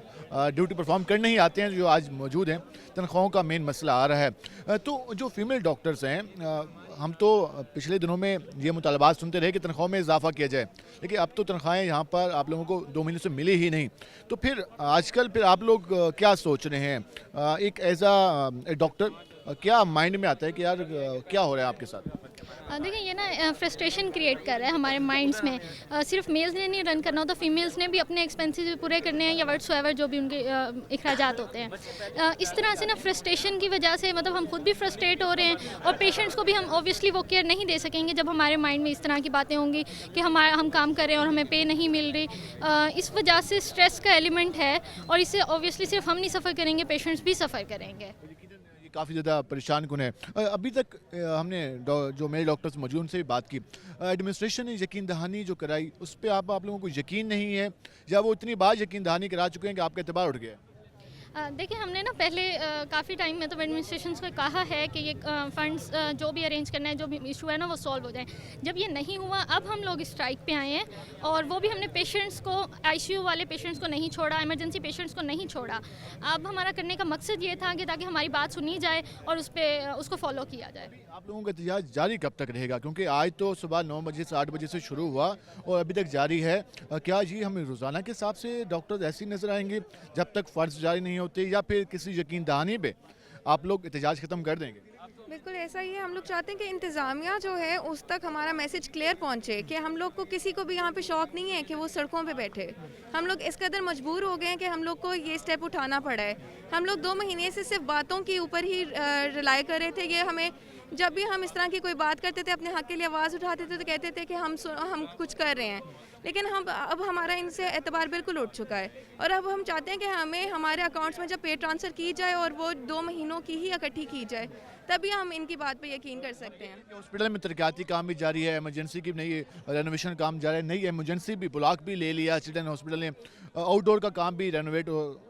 Speaker 1: ڈیوٹی پرفارم کرنے ہی آتے ہیں جو آج موجود ہیں، تنخواہوں کا مین مسئلہ آ رہا ہے، تو جو فیمیل ڈاکٹرز ہیں، ہم تو پچھلے دنوں میں یہ مطالبات سنتے رہے کہ تنخواہوں میں اضافہ کیا جائے، لیکن اب تو تنخواہیں یہاں پر آپ لوگوں کو 2 مہینے سے ملے ہی نہیں، تو پھر آج کل پھر آپ لوگ کیا سوچ رہے ہیں؟ ایک ایز اے ڈاکٹر کیا مائنڈ میں آتا ہے کہ یار کیا ہو رہا ہے آپ کے ساتھ؟
Speaker 12: देखिए ये ना फ्रस्ट्रेशन क्रिएट कर रहा है हमारे माइंड्स में। सिर्फ मेल्स ने नहीं रन करना होता, फीमेल्स ने भी अपने एक्सपेंसेस पूरे करने हैं या व्हाटसोएवर जो भी उनके अखराजात होते हैं। इस तरह से ना फ्रस्ट्रेशन की वजह से मतलब हम खुद भी फ्रस्ट्रेट हो रहे हैं और पेशेंट्स को भी हम ऑब्वियसली वो केयर नहीं दे सकेंगे जब हमारे माइंड में इस तरह की बातें होंगी कि हम काम कर रहे हैं और हमें पे नहीं मिल रही। इस वजह से स्ट्रेस का एलिमेंट है और इससे ऑब्वियसली सिर्फ हम नहीं सफ़र करेंगे, पेशेंट्स भी सफ़र करेंगे।
Speaker 1: काफ़ी ज़्यादा परेशान कुन है। अभी तक हमने जो मेरे डॉक्टर्स मौजूद उनसे भी बात की, एडमिनिस्ट्रेशन ने यकीन दहानी जो कराई उस पर आप लोगों को यकीन नहीं है या वो इतनी बार यकीन दहानी करा चुके हैं कि आपका एतबार उठ गया?
Speaker 12: देखिए हमने ना पहले काफ़ी टाइम में तो एडमिनिस्ट्रेशन को कहा है कि ये फंड्स जो भी अरेंज करना है, जो भी इशू है ना वो सॉल्व हो जाए। जब ये नहीं हुआ अब हम लोग स्ट्राइक पे आए हैं और वो भी हमने पेशेंट्स को, आईसीयू वाले पेशेंट्स को नहीं छोड़ा, इमरजेंसी पेशेंट्स को नहीं छोड़ा। अब हमारा करने का मकसद ये था कि ताकि हमारी बात सुनी जाए और उसको फॉलो किया जाए।
Speaker 1: आप लोगों का एहतजाज जारी कब तक रहेगा? क्योंकि आज तो सुबह 9 बजे से 8 बजे से शुरू हुआ और अभी तक जारी है। क्या जी हमें रोज़ाना के हिसाब से डॉक्टर ऐसे ही नज़र आएंगे जब तक फ़र्ज जारी नहीं होते, या फिर किसी यकीन दहानी पे आप लोग एहतजाज ख़त्म कर देंगे?
Speaker 11: बिल्कुल ऐसा ही है। हम लोग चाहते हैं कि इंतज़ामिया जो है उस तक हमारा मैसेज क्लियर पहुंचे कि हम लोग को किसी को भी यहाँ पे शौक नहीं है कि वो सड़कों पे बैठे। हम लोग इस कदर मजबूर हो गए हैं कि हम लोग को ये स्टेप उठाना पड़ा है। हम लोग 2 महीने से सिर्फ बातों के ऊपर ही रिलाई कर रहे थे। ये हमें जब भी हम इस तरह की कोई बात करते थे, अपने हक़ के लिए आवाज़ उठाते थे तो कहते थे कि हम कुछ कर रहे हैं, लेकिन अब हमारा इनसे एतबार बिल्कुल उठ चुका है और अब हम चाहते हैं कि हमें हमारे अकाउंट्स में जब पे ट्रांसफ़र की जाए और वो 2 महीनों की ही इकट्ठी की जाए तभी हम इनकी बात पे यकीन कर सकते हैं।
Speaker 1: हॉस्पिटल में तरक्याती काम भी जारी है, इमरजेंसी की नई रेनोवेशन काम जारी है, नई इमरजेंसी भी ब्लॉक भी ले लिया चिल्ड्रन हॉस्पिटल ने, आउटडोर का काम भी रेनोवेट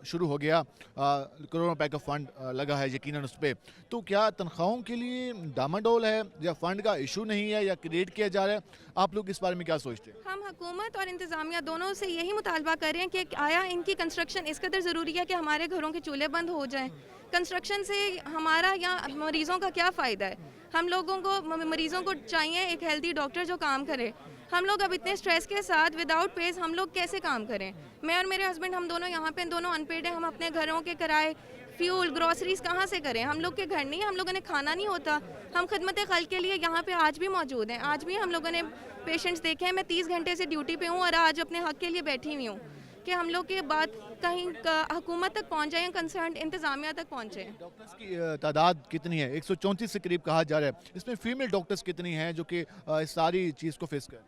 Speaker 1: शुरू हो गया, करोड़ों रुपए का फंड लगा है यकीनन उस पर। तो क्या तनख्वाहों के लिए डामाडोल है या फंड का इशू नहीं है या क्रिएट किया जा रहा है? आप लोग इस बारे में क्या सोचते हैं?
Speaker 11: हम हुकूमत और इंतज़ामिया दोनों से यही मुतालबा कर रहे हैं कि आया इनकी कंस्ट्रक्शन इस कदर ज़रूरी है कि हमारे घरों के चूल्हे बंद हो जाएं। कंस्ट्रक्शन से हमारा या मरीज़ों का क्या फ़ायदा है? हम लोगों को, मरीज़ों को चाहिए एक हेल्दी डॉक्टर जो काम करे। हम लोग अब इतने स्ट्रेस के साथ विदाउट पेज हम लोग कैसे काम करें? मैं और मेरे हस्बैंड हम दोनों यहाँ पे दोनों अनपेड हैं। हम अपने घरों के किराए, फ्यूल, ग्रॉसरीज कहाँ से करें? हम लोग के घर नहीं है, हम लोगों ने खाना नहीं होता। हम खिदमत खल्क के लिए यहाँ पे आज भी मौजूद हैं। आज भी हम लोगों ने पेशेंट्स देखे हैं। मैं 30 घंटे से ड्यूटी पे हूँ और आज अपने हक़ के लिए बैठी हुई हूँ कि हम लोग की बात कहीं हुकूमत तक पहुँच जाए, कंसर्न इंतज़ामिया तक पहुँचे।
Speaker 1: डॉक्टर्स की तादाद कितनी है? 134 से करीब कहा जा रहा है। इसमें फीमेल डॉक्टर्स कितनी हैं जो कि इस सारी चीज़ को फेस कर?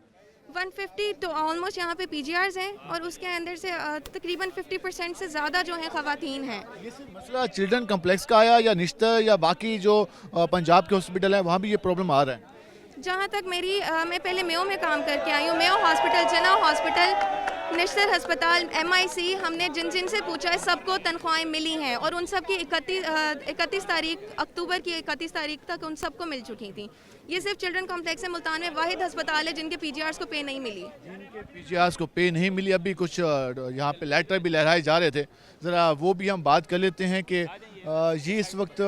Speaker 11: 150 तो ऑलमोस्ट यहाँ पे PGRs हैं और उसके अंदर से तकरीबन 50% से ज़्यादा जो हैं ख़वातीन हैं।
Speaker 1: ये सिर्फ मसला चिल्ड्रन कम्प्लेक्स का आया या निश्तर या बाकी जो पंजाब के हॉस्पिटल है वहाँ भी ये प्रॉब्लम आ रहा है?
Speaker 11: जहाँ तक मैं पहले मेयो में काम करके आई हूँ। मेयो हॉस्पिटल, जना हॉस्पिटल, निश्तर अस्पताल, MIC, हमने जिन से पूछा है सबको तनख्वाहें मिली हैं और उन सब की 31 तारीख अक्टूबर की 31 तारीख तक उन सबको मिल चुकी थी। ये सिर्फ चिल्ड्रन कॉम्प्लेक्स है मुल्तान में वाहिद अस्पताल है जिनके PGRs को पे नहीं मिली।
Speaker 1: जिनके PGRs को पे नहीं मिली, अभी कुछ यहाँ पे लेटर भी लहराए जा रहे थे, ज़रा वो भी हम बात कर लेते हैं कि ये इस वक्त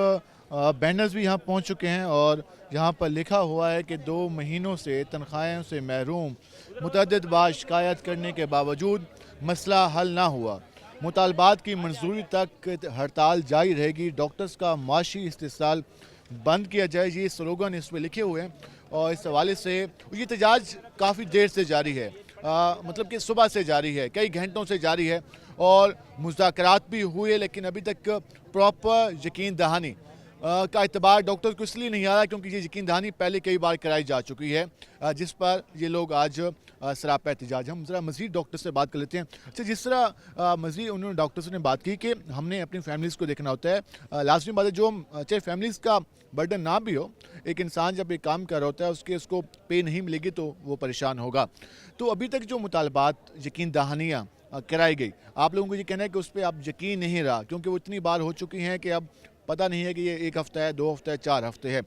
Speaker 1: बैनर्स भी यहाँ पहुँच चुके हैं और यहाँ पर लिखा हुआ है कि 2 महीनों से तनख्वाहों से महरूम, मुतअद्दिद बार शिकायत करने के बावजूद मसला हल ना हुआ, मुतालबात की मंजूरी तक हड़ताल जारी रहेगी, डॉक्टर्स का माशी इस्तेसाल बंद किया जाए, ये स्लोगन इस पर लिखे हुए हैं। और इस हवाले से ये एहतजाज काफ़ी देर से जारी है, मतलब कि सुबह से जारी है, कई घंटों से जारी है और मुज़ाकरात भी हुए, लेकिन अभी तक प्रॉपर यकीन दहानी का एतबार डॉक्टर को इसलिए नहीं आ रहा क्योंकि ये यकीन दहानी पहले कई बार कराई जा चुकी है, जिस पर ये लोग आज सरापा एहतजाज। हम ज़रा मज़ीद डॉक्टर से बात कर लेते हैं। अच्छा, जिस तरह मज़ीद उन्होंने डॉक्टर्स ने बात की कि हमने अपनी फैमिलीज़ को देखना होता है, लाजमी बात है जो चाहे फैमिलीज़ का बर्डन ना भी हो, एक इंसान जब एक काम कर रहा होता है उसको पे नहीं मिलेगी तो वो परेशान होगा। तो अभी तक जो मुतालबात यकीन दहानियाँ कराई गई, आप लोगों को ये कहना है कि उस पर आप यकीन नहीं रहा क्योंकि वो इतनी बार हो चुकी हैं कि अब पता नहीं है कि ये 1 हफ़्ता है, 2 हफ़्ता है, 4 हफ़्ते है।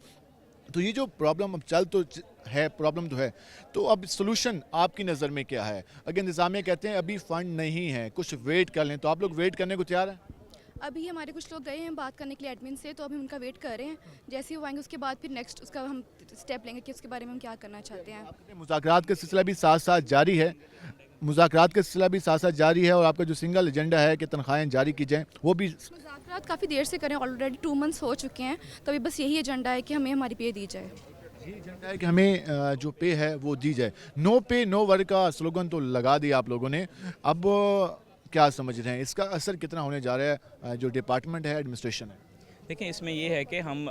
Speaker 1: तो ये जो प्रॉब्लम अब चल तो है, प्रॉब्लम तो है, तो अब सलूशन आपकी नज़र में क्या है? अगर इंतज़ामिया कहते हैं अभी फ़ंड नहीं है, कुछ वेट कर लें, तो आप लोग वेट करने को तैयार हैं?
Speaker 12: अभी हमारे कुछ लोग गए हैं बात करने के लिए एडमिन से, तो अभी उनका वेट कर रहे हैं। जैसे ही वो आएंगे उसके बाद फिर नेक्स्ट उसका हम स्टेप लेंगे कि उसके बारे में हम क्या करना चाहते हैं।
Speaker 1: मुज़ाकरात का सिलसिला भी साथ साथ जारी है, मुज़ाकरात का सिलसिला भी साथ साथ जारी है और आपका जो सिंगल एजेंडा है कि तनख्वाहें जारी की जाएँ वो भी
Speaker 12: मुज़ाकरात काफ़ी देर से करें, ऑलरेडी 2 मंथ्स हो चुके हैं, तो अभी बस यही एजेंडा है कि हमें हमारी पे दी जाए।
Speaker 1: है कि हमें जो पे है वो दी जाए। नो पे नो वर्क का स्लोगन तो लगा दिया आप लोगों ने, अब क्या समझ रहे हैं इसका असर कितना होने जा रहा है जो डिपार्टमेंट है, एडमिनिस्ट्रेशन है?
Speaker 13: देखें, इसमें ये है कि हम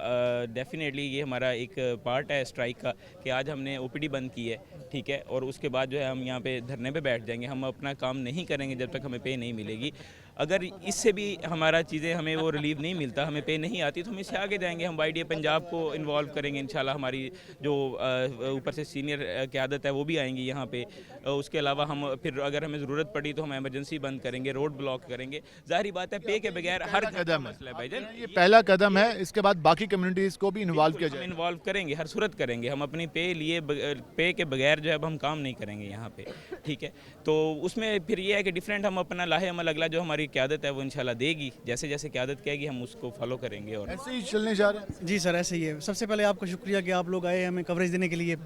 Speaker 13: डेफिनेटली ये हमारा एक पार्ट है स्ट्राइक का कि आज हमने ओपीडी बंद की है, ठीक है, और उसके बाद जो है हम यहाँ पे धरने पे बैठ जाएंगे। हम अपना काम नहीं करेंगे जब तक हमें पे नहीं मिलेगी। अगर इससे भी हमारा चीज़ें हमें वो रिलीव नहीं मिलता, हमें पे नहीं आती, तो हम इससे आगे जाएंगे। हम YDA पंजाब को इन्वॉल्व करेंगे इंशाल्लाह। हमारी जो ऊपर से सीनियर क़यादत है वो भी आएंगी यहाँ पे। उसके अलावा हम फिर अगर हमें ज़रूरत पड़ी तो हम एमरजेंसी बंद करेंगे, रोड ब्लॉक करेंगे। ज़ाहिर बात है पे के बगैर हर
Speaker 1: कदम
Speaker 13: मसला है भाईजान,
Speaker 1: ये पहला कदम है, इसके बाद बाकी कम्युनिटीज़ को भी इन्वॉल्व किया जाए।
Speaker 13: इन्वॉल्व करेंगे, हर सूरत करेंगे। हम अपनी पे के बगैर जो है अब हम काम नहीं करेंगे यहाँ पे, ठीक है। तो उसमें फिर ये है कि डिफरेंट हम अपना लाहे अमल अगला जो हमारी क़यादत है वो इंशाल्लाह देगी, जैसे जैसे क़यादत कहेगी हम उसको फॉलो करेंगे। और
Speaker 1: ऐसे ही चलने जा रहे हैं।
Speaker 14: जी सर, ऐसे ही है। सबसे पहले आपका शुक्रिया कि आप लोग आए हमें कवरेज देने के लिए।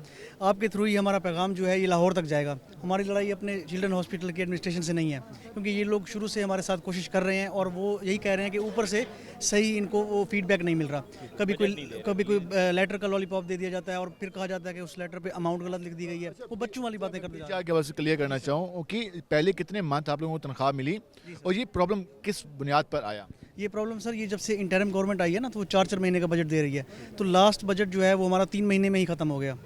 Speaker 14: आपके थ्रू ही हमारा पैगाम जो है ये लाहौर तक जाएगा। हमारी लड़ाई अपने चिल्ड्रन हॉस्पिटल के एडमिनिस्ट्रेशन से नहीं है, क्योंकि ये लोग शुरू से हमारे साथ कोशिश कर रहे हैं और वो यही कह रहे हैं कि ऊपर से सही इनको वो फीडबैक नहीं मिल रहा। कभी कोई लेटर का लॉलीपॉप दे दिया जाता है और फिर कहा जाता है कि उस लेटर पे अमाउंट गलत लिख दी गई है। वो बच्चों वाली बातें करते हैं।
Speaker 1: क्या बस क्लियर करना चाहूँ कि पहले कितने मंथ आप लोगों को तनख्वाह मिली और ये प्रॉब्लम किस बुनियाद पर आया?
Speaker 14: ये प्रॉब्लम सर, ये जब से इंटरिम गवर्नमेंट आई है ना, तो वो 4-4 महीने का बजट दे रही है। तो लास्ट बजट जो है वो हमारा 3 महीने में ही ख़त्म हो गया।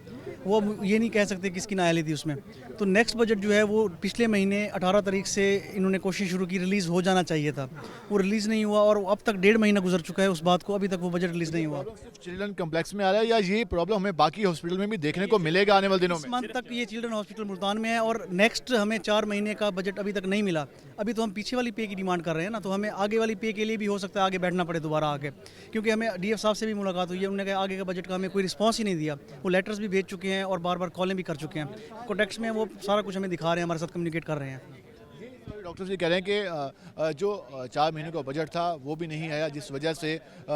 Speaker 14: वो अब ये नहीं कह सकते किसकी नाअहली थी उसमें। तो नेक्स्ट बजट जो है वो पिछले महीने 18 तारीख से इन्होंने कोशिश शुरू की, रिलीज़ हो जाना चाहिए था, वो रिलीज़ नहीं हुआ और अब तक 1.5 महीना गुजर चुका है उस बात को, अभी तक वो बजट रिलीज़ नहीं हुआ।
Speaker 1: चिल्ड्रन कम्प्लेक्स में आ रहा है या ये प्रॉब्लम हमें बाकी हॉस्पिटल में भी देखने को मिलेगा आने वाले दिनों में?
Speaker 14: इस मंथ तक ये चिल्ड्रन हॉस्पिटल मुल्तान में है और नेक्स्ट हमें 4 महीने का बजट अभी तक नहीं मिला। अभी तो हम पीछे वाली पे की डिमांड कर रहे हैं ना, तो हमें आगे वाली पे के लिए भी हो सकता है आगे बैठना पड़े दोबारा आके, क्योंकि हमें DF साहब से भी मुलाकात हुई है। उन्होंने कहा आगे का बजट का हमें कोई रिस्पॉन्स ही नहीं दिया। वो लेटर्स भी भेज चुके हैं और बार बार कॉलें भी कर चुके हैं। कोटेक्स में वो सारा कुछ हमें दिखा रहे हैं, हमारे साथ कम्युनिकेट कर रहे हैं।
Speaker 1: डॉक्टर जी कह रहे हैं कि जो 4 महीने का बजट था वो भी नहीं आया, जिस वजह से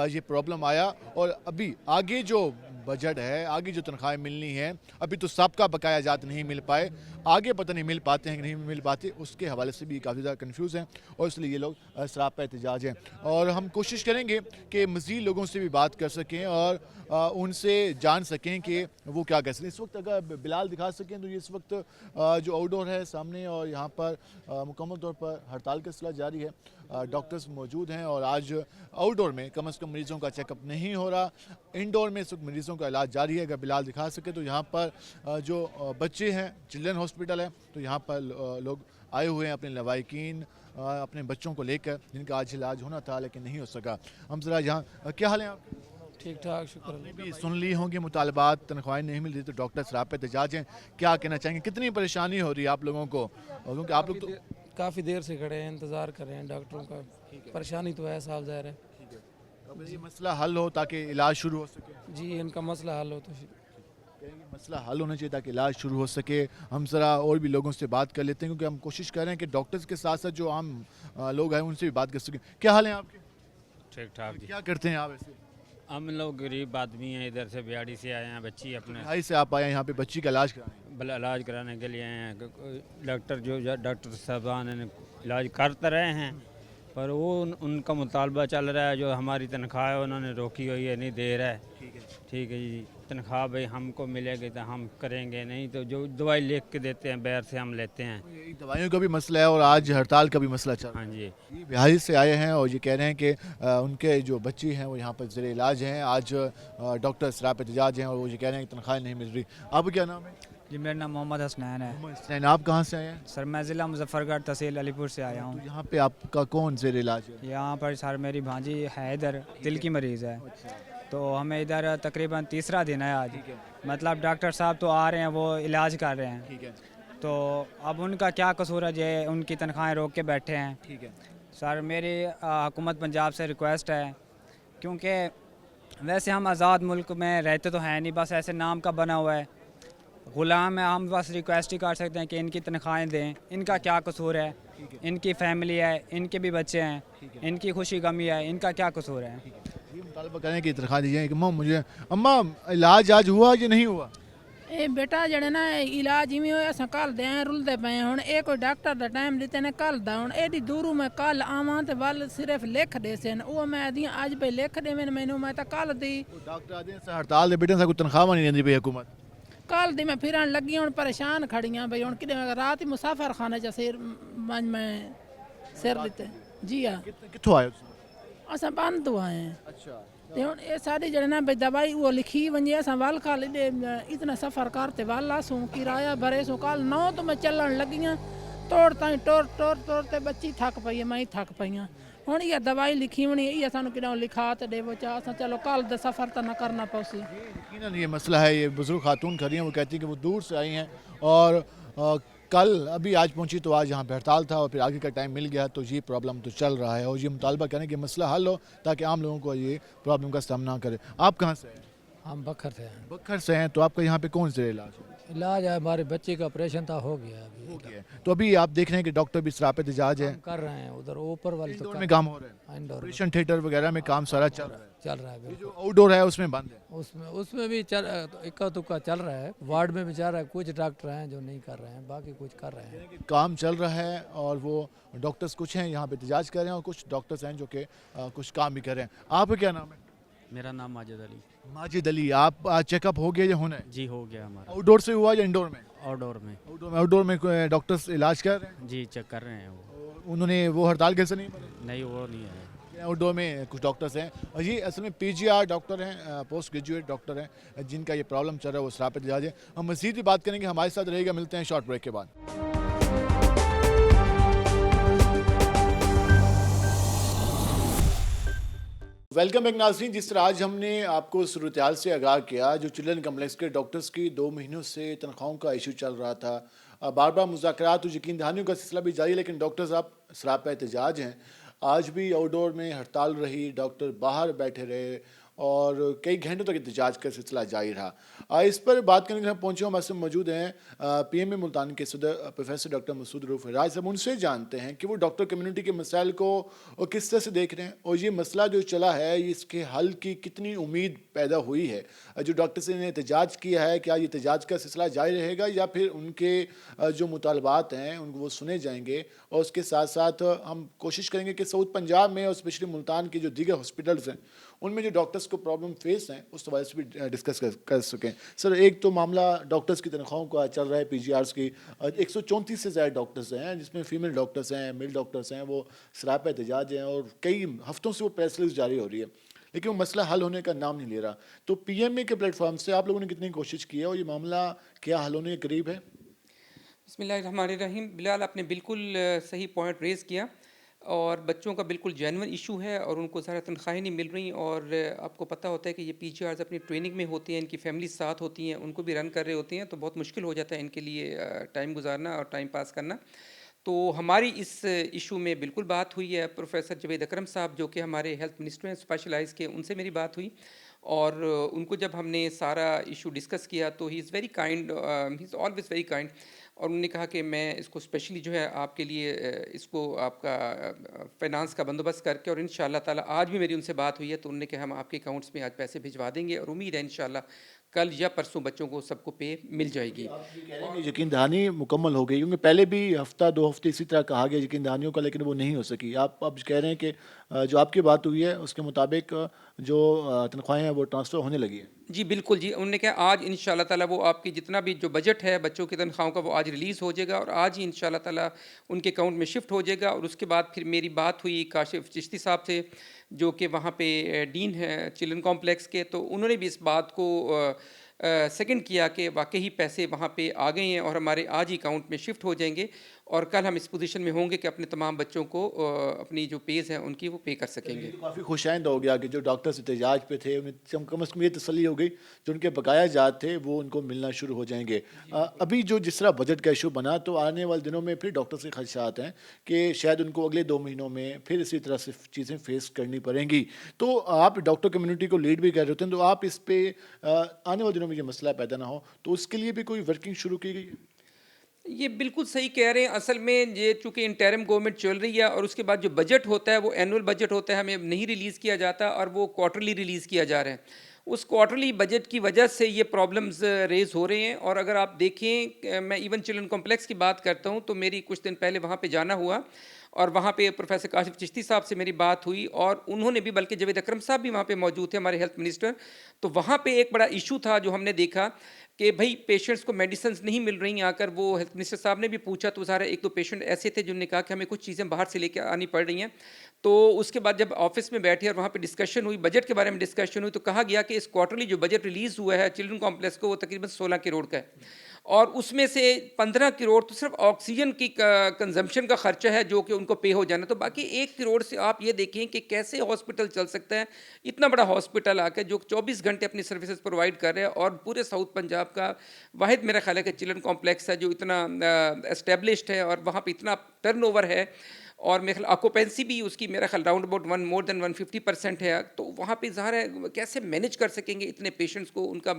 Speaker 1: ये प्रॉब्लम आया। और अभी आगे जो बजट है, आगे जो तनख्वाहें मिलनी है, अभी तो सबका बकाया जात नहीं मिल पाए, आगे पता नहीं मिल पाते हैं कि नहीं मिल पाते, उसके हवाले से भी काफ़ी ज़्यादा कन्फ्यूज़ हैं और इसलिए ये लोग सरापा एहतजाज हैं। और हम कोशिश करेंगे कि मज़ीद लोगों से भी बात कर सकें और उनसे जान सकें कि वो क्या कह सकते हैं। इस वक्त अगर बिलाल दिखा सकें तो ये इस वक्त जो आउटडोर है सामने और यहाँ पर मुकम्मल तौर पर हड़ताल का सिलसिला जारी है। डॉक्टर्स मौजूद हैं और आज आउटडोर में कम से कम मरीज़ों का चेकअप नहीं हो रहा, इंडोर में इस वक्त मरीज़ों का इलाज जारी है। अगर बिलाल दिखा सके तो यहाँ पर जो बच्चे हैं, चिल्ड्रन हॉस्पिटल है, तो यहाँ पर लोग आए हुए हैं अपने लवाकिन अपने बच्चों को लेकर, जिनका आज इलाज होना था लेकिन नहीं हो सका। हम ज़रा यहाँ, क्या हाल है आप?
Speaker 2: ठीक ठाक, शुक्र।
Speaker 1: भी सुन ली होंगी मुतालबात, तनख्वाहें नहीं मिल रही, तो डॉक्टर सराप पे एहतजाज हैं, क्या कहना चाहेंगे? कितनी परेशानी हो रही है आप लोगों को? क्योंकि आप लोग तो
Speaker 2: काफ़ी देर से खड़े हैं, इंतज़ार कर रहे हैं डॉक्टरों का। परेशानी तो है, साफ ज़ाहिर है।
Speaker 1: अब ये मसला हल हो ताकि इलाज शुरू हो सके।
Speaker 2: जी, इनका मसला हल हो तो
Speaker 1: मसला हल होना चाहिए ताकि इलाज शुरू हो सके। हम ज़रा और भी लोगों से बात कर लेते हैं, क्योंकि हम कोशिश कर रहे हैं कि डॉक्टर्स के साथ साथ जो आम लोग हैं उनसे भी बात कर सकें। क्या हाल है आपके?
Speaker 15: ठीक ठाक जी।
Speaker 1: क्या करते हैं आप ऐसे?
Speaker 15: हम लोग गरीब आदमी हैं, इधर से बिहाड़ी से आए हैं, बच्ची अपने
Speaker 1: भाई से आप आए हैं यहाँ पे बच्ची का इलाज कराने?
Speaker 15: इलाज कराने के लिए आए हैं। डॉक्टर साहबान इलाज करते रहे हैं, पर वो उनका मुतालबा चल रहा है, जो हमारी तनख्वाह है उन्होंने रोकी हुई है, नहीं दे रहा है। ठीक है जी, तनख्वाह भाई हमको मिलेगी तो हम करेंगे, नहीं तो जो दवाई लिख के देते हैं बैर से हम लेते हैं।
Speaker 1: दवाइयों का भी मसला है और आज हड़ताल का भी मसला चल रहा है।
Speaker 15: हाँ जी,
Speaker 1: बिहारी से आए हैं और ये कह रहे हैं कि उनके जो बच्ची हैं वो यहाँ पर ज़ेर इलाज हैं। आज डॉक्टर सराप एहतजाज हैं और वो ये कह रहे हैं कि तनख्वाह नहीं मिल रही। आपका क्या नाम है?
Speaker 16: जी, मेरा नाम मोहम्मद हसनैन है।
Speaker 1: हसनैन, आप कहाँ से आए हैं?
Speaker 16: सर, मैं ज़िला मुजफ्फरगढ़ तहसील अलीपुर से आया हूँ।
Speaker 1: तो यहाँ पे आपका कौन ज़ेर इलाज है?
Speaker 16: यहाँ पर सर मेरी भांजी है, इधर दिल की मरीज़ है। तो हमें इधर तकरीबन 3रा दिन है आज। मतलब डॉक्टर साहब तो आ रहे हैं, वो इलाज कर रहे हैं। तो अब उनका क्या कसूर है जो उनकी तनख्वाहें रोक के बैठे हैं?
Speaker 1: ठीक है
Speaker 16: सर, मेरी हुकूमत पंजाब से रिक्वेस्ट है, क्योंकि वैसे हम आज़ाद मुल्क में रहते तो हैं नहीं, बस ऐसे नाम का बना हुआ है, ग़ुलाम है। हम बस रिक्वेस्ट ही कर सकते हैं कि इनकी तनख्वाहें दें। इनका क्या कसूर है? इनकी फैमिली है, इनके भी बच्चे हैं, इनकी खुशी गमी है, इनका क्या कसूर है?
Speaker 1: ये मुतालबा करें कि तनख्वाह दीजिए कि मुझे अम्मा इलाज आज हुआ या नहीं हुआ?
Speaker 17: ਇਹ ਬੇਟਾ ਜਿਹੜੇ ਨਾ ਇਲਾਜ ਇਵੇਂ ਹੋਇਆ ਅਸਾਂ ਕੱਲ ਦੇ ਰੁਲਦੇ ਪਏ ਹੁਣ ਇਹ ਕੋਈ ਡਾਕਟਰ ਦਾ ਟਾਈਮ ਦਿੱਤੇ ਨੇ ਕੱਲ ਦਾ ਹੁਣ ਇਹਦੀ ਦੂਰੋਂ ਮੈਂ ਕੱਲ ਆਵਾਂ ਤੇ ਵੱਲ ਸਿਰਫ ਲਿਖ ਦੇ ਸਨ ਉਹ ਮੈਂ ਦੀਆਂ ਅੱਜ ਪਈ ਲਿਖ ਦੇਵੇਂ ਮੈਨੂੰ ਮੈਂ ਤਾਂ ਕੱਲ ਦੀ
Speaker 1: डॉक्टर आदि से हड़ताल दे बेटे कोई तनख्वाह नहीं देती पई हुकूमत
Speaker 17: ਕੱਲ ਦੀ ਮੈਂ ਫਿਰਨ ਲੱਗੀ ਹੁਣ ਪਰੇਸ਼ਾਨ ਖੜੀਆਂ ਬਈ ਹੁਣ ਕਿਤੇ ਰਾਤ ਹੀ ਮੁਸਾਫਰ ਖਾਨੇ ਚ ਸਿਰ ਮੰਜ ਮੈਂ ਸਿਰ ਦਿੱਤੇ ਜੀ ਆ
Speaker 1: कित्थों आए हो
Speaker 17: असां बंद तो आए हैं
Speaker 1: अच्छा
Speaker 17: ते हुण ए सारी जड़े ना भाई दवाई वो लिखी वंजे असां वाल खाली दे इतना सफ़र करते वाल आसूं किराया भरे सो कल 9 तो मैं चलन लगियां तोड़ ताई टोर ते बच्ची थक पई है मैं ही थक पई हां हुण ये दवाई लिखी होनी ये सानू किडा लिखा ते दे वो चा असां चलो कल दा सफ़र तो ना करना पौसी
Speaker 1: यकीनन ये मसला है। ये बुजुर्ग खातून खड़ी हैं, वो कहती हैं कि वो दूर से आई हैं और कल अभी आज पहुंची तो आज यहाँ पे हड़ताल था और फिर आगे का टाइम मिल गया तो ये प्रॉब्लम तो चल रहा है और ये मुतालबा करें कि मसला हल हो ताकि आम लोगों को ये प्रॉब्लम का सामना करे। आप कहाँ से हैं?
Speaker 3: हम बखर से हैं।
Speaker 1: बखर से हैं तो आपका यहाँ पे कौन से इलाज है?
Speaker 3: इलाज है हमारे बच्चे का ऑपरेशन था हो गया अभी
Speaker 1: हो गया है। तो अभी आप देख रहे हैं कि डॉक्टर भी सरापे एहतजाज है,
Speaker 3: कर रहे हैं उधर ऊपर वाले तो
Speaker 1: इंडोर में काम हो रहा है,
Speaker 3: इंडोर
Speaker 1: ऑपरेशन थिएटर वगैरह में काम सारा चल रहा है।
Speaker 3: चल रहा है
Speaker 1: ये
Speaker 3: बिल्कुल।
Speaker 1: जो आउटडोर है उसमें बंद है।
Speaker 3: उसमें भी चल इक्का दुक्का चल रहा है वार्ड में भी चल रहा है कुछ डॉक्टर हैं जो नहीं कर रहे हैं बाकी कुछ कर रहे हैं
Speaker 1: काम चल रहा है और वो डॉक्टर्स कुछ हैं यहाँ पे एहतजाज कर रहे हैं और कुछ डॉक्टर्स हैं जो कि कुछ काम भी कर रहे हैं। आपका क्या नाम है?
Speaker 18: मेरा नाम माजिद अली।
Speaker 1: माजिद अली, आप चेकअप हो गया या होना है?
Speaker 18: जी हो गया हमारा।
Speaker 1: आउटडोर से हुआ या इंडोर में?
Speaker 18: आउटडोर में।
Speaker 1: आउटडोर में डॉक्टर्स इलाज कर रहे हैं?
Speaker 18: जी चेक कर रहे हैं वो।
Speaker 1: उन्होंने वो हड़ताल कैसे नहीं मानी?
Speaker 18: नहीं वो नहीं है।
Speaker 1: आउटडोर में कुछ डॉक्टर्स हैं और ये असल में पीजीआर डॉक्टर हैं, पोस्ट ग्रेजुएट डॉक्टर हैं जिनका ये प्रॉब्लम चल रहा है वो सरापे एहतजाज है। हम मज़ीद भी बात करेंगे, हमारे साथ रहेगा। मिलते हैं शॉर्ट ब्रेक के बाद। वेलकम बैक नाज़रीन। जिस तरह आज हमने आपको सूरत हाल से आगाह किया, जो चिल्ड्रन कम्प्लेक्स के डॉक्टर्स की 2 महीनों से तनख्वाहों का इशू चल रहा था, बार बार मुज़ाकरात और यकीन दहानियों का सिलसिला भी जारी, लेकिन डॉक्टर्स आप सरापा एहतजाज हैं। आज भी आउटडोर में हड़ताल रही, डॉक्टर बाहर बैठे रहे और कई घंटों तक एहतजाज का सिलसिला जारी रहा। इस पर बात करने के लिए हम पहुँचे, हमारे साथ मौजूद हैं पीएमए मुल्तान के सदर प्रोफेसर डॉक्टर मसूद रऊफ राज साहब। उनसे जानते हैं कि वो डॉक्टर कम्युनिटी के मसाइल को किस तरह से देख रहे हैं और ये मसला जो चला है इसके हल की कितनी उम्मीद पैदा हुई है। जो डॉक्टर्स ने एहतजाज किया है, क्या ये एहतजाज का सिलसिला जारी रहेगा या फिर उनके जो मुतालबात हैं उनको वो सुने जाएंगे। और उसके साथ साथ हम कोशिश करेंगे कि साउथ पंजाब में और स्पेशली मुल्तान के जो दीगर हॉस्पिटल्स हैं उनमें जो डॉक्टर्स को प्रॉब्लम फेस हैं उस हवाले से भी डिस्कस कर सकें। सर, एक तो मामला डॉक्टर्स की तनख्वाहों का चल रहा है, पीजीआरस की 134 से ज़्यादा डॉक्टर्स हैं जिसमें फीमेल डॉक्टर्स हैं, मेल डॉक्टर्स हैं, वो सरापा एहतजाज हैं और कई हफ्तों से वो प्रेस रिलीज जारी हो रही है लेकिन वो मसला हल होने का नाम नहीं ले रहा। तो पीएमए के प्लेटफॉर्म से आप लोगों ने कितनी कोशिश की है और ये मामला क्या हल होने के करीब है?
Speaker 19: बिस्मिल्लाहिर्रहमानिर्रहीम। बिलाल, आपने बिल्कुल सही पॉइंट रेज़ किया और बच्चों का बिल्कुल जेन्युइन इशू है और उनको ज़्यादा तनख्वाहें नहीं मिल रही और आपको पता होता है कि ये पीजीआर्स अपनी ट्रेनिंग में होती हैं, इनकी फैमिली साथ होती हैं, उनको भी रन कर रहे होते हैं तो बहुत मुश्किल हो जाता है इनके लिए टाइम गुजारना और टाइम पास करना। तो हमारी इस इशू में बिल्कुल बात हुई है। प्रोफेसर जवेद अकरम साहब जो कि हमारे हेल्थ मिनिस्टर हैं स्पेशलाइज के, उनसे मेरी बात हुई और उनको जब हमने सारा इशू डिस्कस किया तो he is very kind, he is always very kind और उन्होंने कहा कि मैं इसको स्पेशली जो है आपके लिए इसको आपका फाइनेंस का बंदोबस्त करके और इंशाअल्लाह ताला आज भी मेरी उनसे बात हुई है तो उन्होंने कहा हम आपके अकाउंट्स में आज पैसे भिजवा देंगे और उम्मीद है इंशाअल्लाह कल या परसों बच्चों को सबको पे मिल जाएगी।
Speaker 1: यकीन दहानी मुकम्मल हो गई क्योंकि पहले भी हफ्ता 2 हफ्ते इसी तरह कहा गया यकीन दहानियों का लेकिन वो नहीं हो सकी। आप अब कह रहे हैं कि जो आपकी बात हुई है उसके मुताबिक जो तनख्वाहें हैं वो ट्रांसफ़र होने लगी है।
Speaker 19: जी बिल्कुल जी, उन्होंने कहा आज इंशाअल्लाह ताला वो आपकी जितना भी जो बजट है बच्चों की तनख्वाहों का वो आज रिलीज़ हो जाएगा और आज ही इंशाअल्लाह ताला उनके अकाउंट में शिफ्ट हो जाएगा। और उसके बाद फिर मेरी बात हुई काशिफ चिश्ती साहब से जो कि वहाँ पे डीन है चिल्ड्रन कॉम्प्लेक्स के, तो उन्होंने भी इस बात को सेकंड किया कि वाकई पैसे वहाँ पे आ गए हैं और हमारे आज ही अकाउंट में शिफ्ट हो जाएंगे और कल हम इस पोजीशन में होंगे कि अपने तमाम बच्चों को अपनी जो पेज हैं उनकी वो पे कर सकेंगे।
Speaker 1: तो काफ़ी खुशाइंद हो गया कि जो डॉक्टर्स एहतजाज पे थे उन्हें कम अज़ कम ये तसल्ली हो गई जो उनके बकाया जात थे वो उनको मिलना शुरू हो जाएंगे। अभी जो जिस तरह बजट का इशू बना तो आने वाले दिनों में फिर डॉक्टर्स के खदशात हैं कि शायद उनको अगले 2 महीनों में फिर इसी तरह से चीज़ें फेस करनी पड़ेंगी। तो आप डॉक्टर कम्युनिटी को लीड भी कर रहे होते हैं तो आप इस पर आने वाले दिनों में ये मसला पैदा ना हो तो उसके लिए भी कोई वर्किंग शुरू की गई है?
Speaker 19: ये बिल्कुल सही कह रहे हैं। असल में ये चूँकि इंटरिम गवर्नमेंट चल रही है और उसके बाद जो बजट होता है वो एनुअल बजट होता है, हमें नहीं रिलीज़ किया जाता और वो क्वार्टरली रिलीज़ किया जा रहा है اس کوارٹرلی بجٹ کی وجہ سے یہ پرابلمز ریز ہو رہے ہیں. اور اگر آپ دیکھیں میں ایون چلڈرن کمپلیکس کی بات کرتا ہوں تو میری کچھ دن پہلے وہاں پہ جانا ہوا اور وہاں پہ پروفیسر کاشف چشتی صاحب سے میری بات ہوئی اور انہوں نے بھی, بلکہ جاوید اکرم صاحب بھی وہاں پہ موجود تھے ہمارے ہیلتھ منسٹر, تو وہاں پہ ایک بڑا ایشو تھا جو ہم نے دیکھا کہ بھائی پیشنٹس کو میڈیسنز نہیں مل رہی. آ کر وہ ہیلتھ منسٹر صاحب نے بھی پوچھا تو ظاہر ایک دو پیشنٹ ایسے تھے جنہوں نے کہا کہ ہمیں کچھ چیزیں باہر سے لے کے آنی پڑ رہی ہیں. تو اس کے بعد جب آفس میں بیٹھے اور وہاں پہ ڈسکشن ہوئی, بجٹ کے بارے میں ڈسکشن ہوئی, تو کہا گیا کہ اس کوارٹرلی جو بجٹ ریلیز ہوا ہے چلڈرن کمپلیکس کو وہ تقریباً 16 کروڑ کا ہے, اور اس میں سے 15 کروڑ تو صرف آکسیجن کی کنزمپشن کا خرچہ ہے جو کہ ان کو پے ہو جانا. تو باقی 1 کروڑ سے آپ یہ دیکھیں کہ کیسے ہاسپٹل چل سکتا ہے. اتنا بڑا ہاسپٹل آ کے جو 24 گھنٹے اپنی سروسز پرووائڈ کر رہے ہیں, اور پورے ساؤتھ پنجاب کا واحد میرا خیال ہے کہ چلڈرن کمپلیکس ہے جو اتنا اسٹیبلشڈ ہے اور وہاں پہ اتنا ٹرن اوور ہے, اور میرا خیال آکوپینسی بھی اس کی میرا خیال راؤنڈ اباؤٹ مور دین 150% ہے. تو وہاں پہ ظاہر ہے کیسے مینیج کر سکیں گے اتنے پیشنٹس کو ان کا.